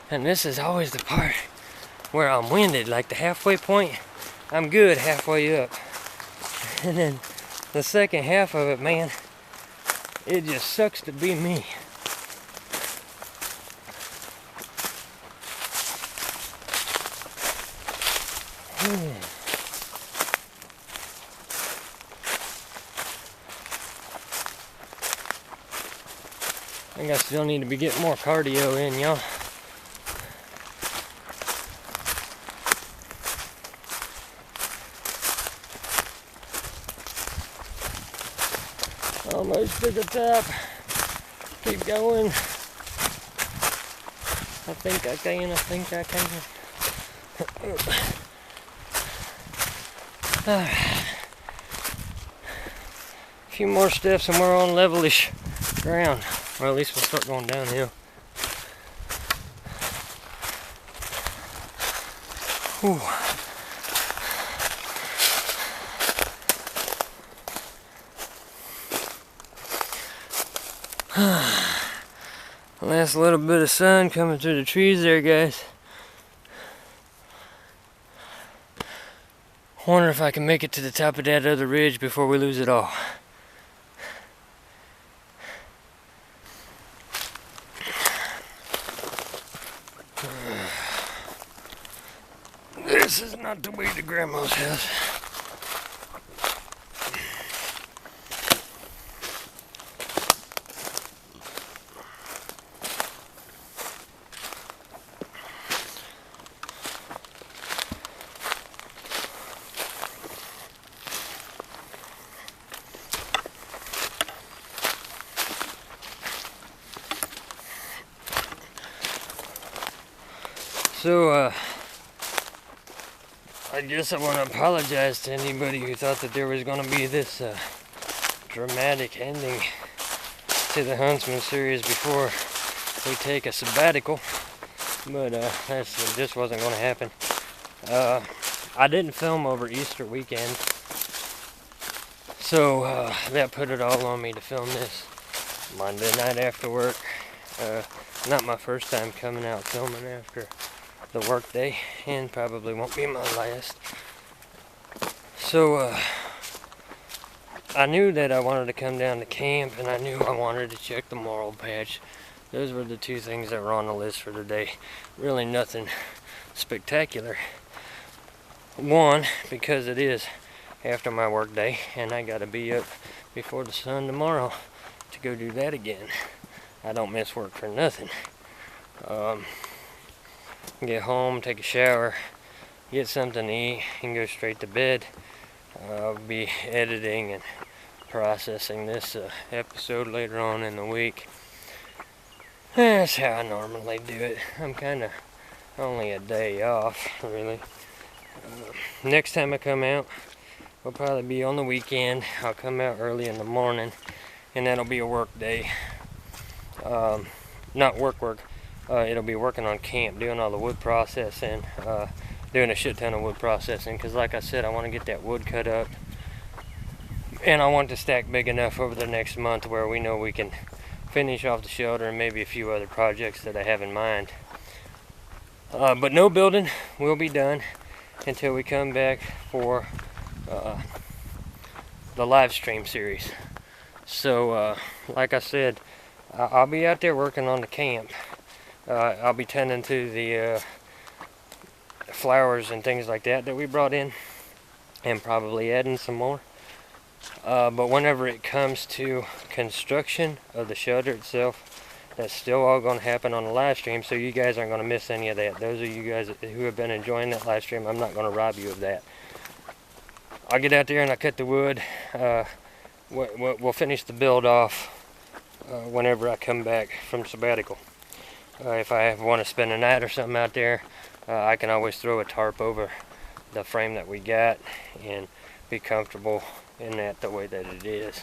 And this is always the part where I'm winded. Like the halfway point, I'm good halfway up. And then the second half of it, man, it just sucks to be me. I think I still need to be getting more cardio in, y'all. Almost to the top. Keep going. I think I can. A few more steps and we're on levelish ground. Or at least we'll start going downhill. Whew. Last little bit of sun coming through the trees there, guys. Wonder if I can make it to the top of that other ridge before we lose it all. This is not the way to Grandma's house. So, I guess I want to apologize to anybody who thought that there was going to be this dramatic ending to the Huntsman series before we take a sabbatical, but that just wasn't going to happen. I didn't film over Easter weekend, so that put it all on me to film this Monday night after work. Not my first time coming out filming after the work day, and probably won't be my last. So I knew that I wanted to come down to camp, and I knew I wanted to check the marl patch. Those were the two things that were on the list for today. Really nothing spectacular. One, because it is after my work day, and I gotta be up before the sun tomorrow to go do that again. I don't miss work for nothing. Get home, take a shower, get something to eat, and go straight to bed. I'll be editing and processing this episode later on in the week. That's how I normally do it. I'm kind of only a day off, really. Next time I come out will probably be on the weekend. I'll come out early in the morning, and that'll be a work day. Not work. It'll be working on camp, doing all the wood processing, doing a shit ton of wood processing, because like I said, I want to get that wood cut up, and I want to stack big enough over the next month where we know we can finish off the shelter and maybe a few other projects that I have in mind. But no building will be done until we come back for the live stream series. So like I said, I'll be out there working on the camp. I'll be tending to the flowers and things like that we brought in, and probably adding some more. But whenever it comes to construction of the shelter itself, that's still all going to happen on the live stream, so you guys aren't going to miss any of that. Those of you guys who have been enjoying that live stream, I'm not going to rob you of that. I'll get out there and I'll cut the wood. We'll finish the build off whenever I come back from sabbatical. If I want to spend a night or something out there, I can always throw a tarp over the frame that we got and be comfortable in that the way that it is.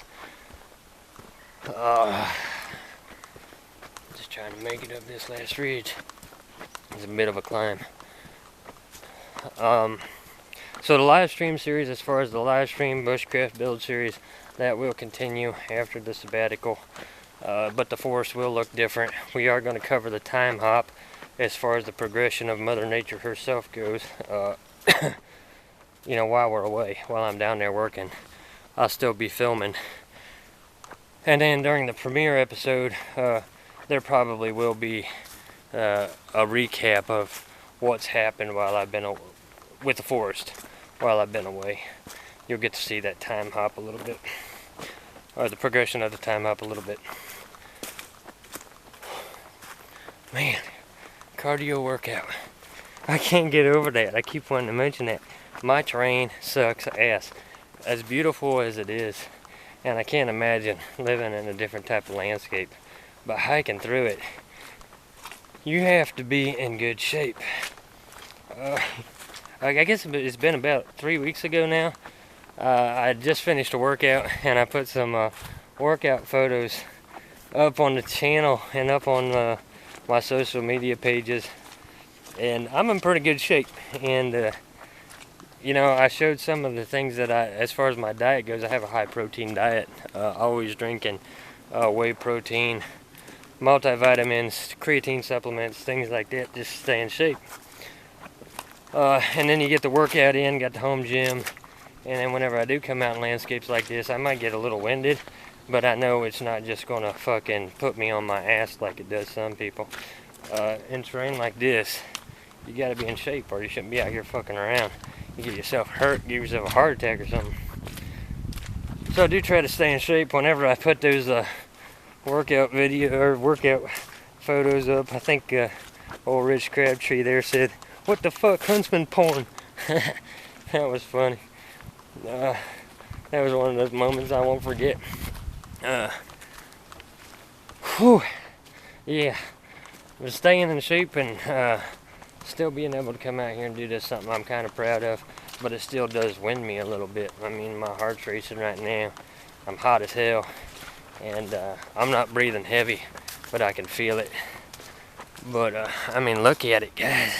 Just trying to make it up this last ridge. It's a bit of a climb. So the live stream series, as far as the live stream Bushcraft build series, that will continue after the sabbatical. But the forest will look different. We are going to cover the time hop as far as the progression of Mother Nature herself goes. You know, while we're away, while I'm down there working, I'll still be filming. And then during the premiere episode, there probably will be a recap of what's happened while I've been with the forest while I've been away. You'll get to see that time hop a little bit, or the progression of the time hop a little bit. Man, cardio workout. I can't get over that. I keep wanting to mention that. My terrain sucks ass. As beautiful as it is, and I can't imagine living in a different type of landscape, but hiking through it, you have to be in good shape. I guess it's been about 3 weeks ago now. I just finished a workout, and I put some workout photos up on the channel and up on my social media pages, and I'm in pretty good shape. And you know, I showed some of the things that as far as my diet goes, I have a high protein diet. Always drinking whey protein, multivitamins, creatine supplements, things like that, just to stay in shape. And then you get the workout in, got the home gym, and then whenever I do come out in landscapes like this, I might get a little winded, but I know it's not just gonna fucking put me on my ass like it does some people. In terrain like this, you gotta be in shape, or you shouldn't be out here fucking around. You get yourself hurt, give yourself a heart attack or something. So I do try to stay in shape whenever I put those workout photos up. I think old Rich Crabtree there said, "What the fuck, Huntsman porn?" That was funny. That was one of those moments I won't forget. Yeah, but staying in shape and still being able to come out here and do this, something I'm kind of proud of, but it still does wind me a little bit. I mean, my heart's racing right now. I'm hot as hell, and I'm not breathing heavy, but I can feel it. But I mean, look at it, guys.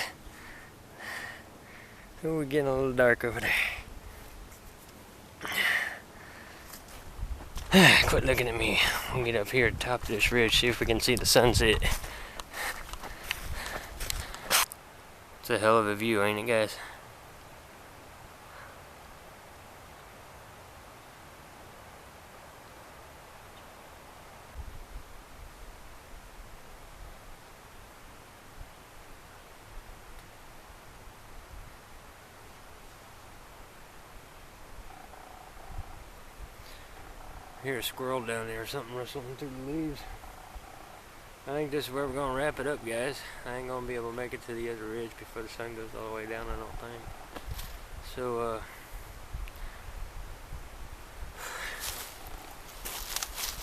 Oh, we're getting a little dark over there. Quit looking at me. We'll get up here at the top of this ridge, see if we can see the sunset. It's a hell of a view, ain't it, guys? Hear a squirrel down there, something rustling through the leaves. I think this is where we're gonna wrap it up, guys. I ain't gonna be able to make it to the other ridge before the sun goes all the way down, I don't think. So,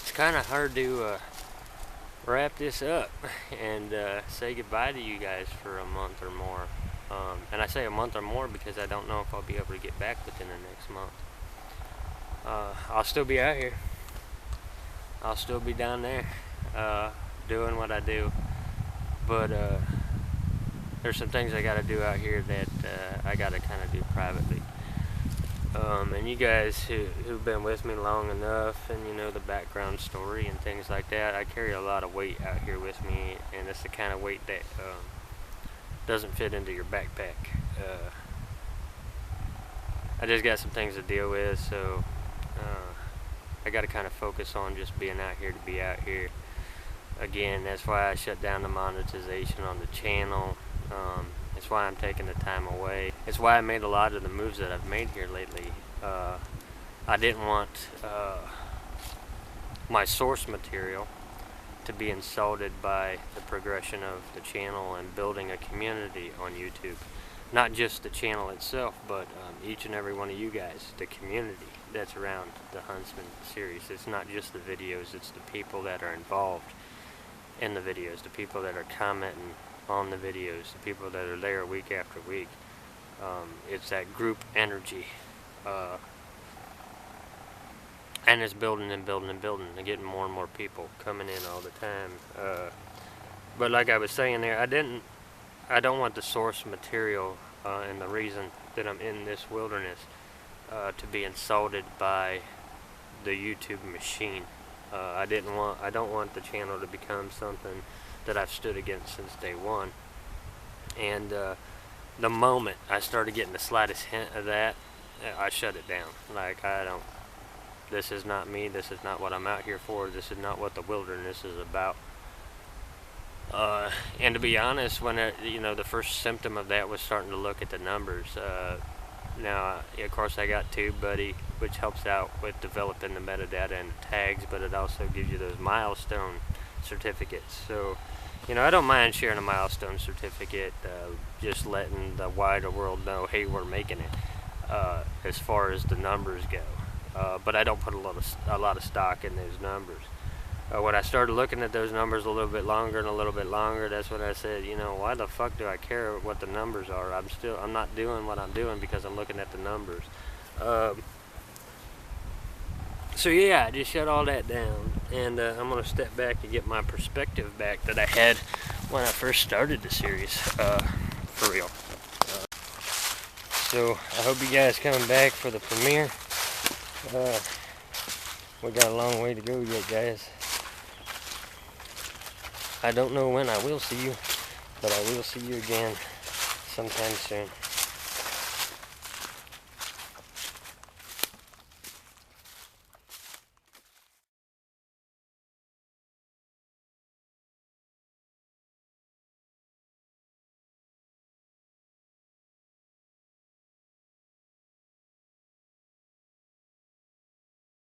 it's kind of hard to wrap this up and say goodbye to you guys for a month or more. And I say a month or more because I don't know if I'll be able to get back within the next month. I'll still be out here. I'll still be down there doing what I do, but there's some things I gotta do out here that I gotta kind of do privately. And you guys who've been with me long enough and you know the background story and things like that, I carry a lot of weight out here with me, and it's the kind of weight that doesn't fit into your backpack. I just got some things to deal with, so I got to kind of focus on just being out here to be out here. Again, that's why I shut down the monetization on the channel. It's why I'm taking the time away. It's why I made a lot of the moves that I've made here lately. I didn't want my source material to be insulted by the progression of the channel and building a community on YouTube. Not just the channel itself, but each and every one of you guys, the community that's around the Huntsman series. It's not just the videos, it's the people that are involved in the videos, the people that are commenting on the videos, the people that are there week after week. It's that group energy. And it's building and building and building and getting more and more people coming in all the time. But like I was saying there, I don't want the source material and the reason that I'm in this wilderness to be insulted by the YouTube machine. I don't want the channel to become something that I've stood against since day one. And the moment I started getting the slightest hint of that, I shut it down. Like, this is not me, this is not what I'm out here for, this is not what the wilderness is about. And to be honest, when the first symptom of that was starting to look at the numbers. Now, of course, I got TubeBuddy, which helps out with developing the metadata and the tags, but it also gives you those milestone certificates. So, I don't mind sharing a milestone certificate, just letting the wider world know, hey, we're making it, as far as the numbers go. But I don't put a lot of stock in those numbers. When I started looking at those numbers a little bit longer and a little bit longer, that's when I said, why the fuck do I care what the numbers are? I'm not doing what I'm doing because I'm looking at the numbers. So yeah, I just shut all that down, and I'm gonna step back and get my perspective back that I had when I first started the series, for real. So I hope you guys coming back for the premiere. We got a long way to go yet, guys. I don't know when I will see you, but I will see you again sometime soon.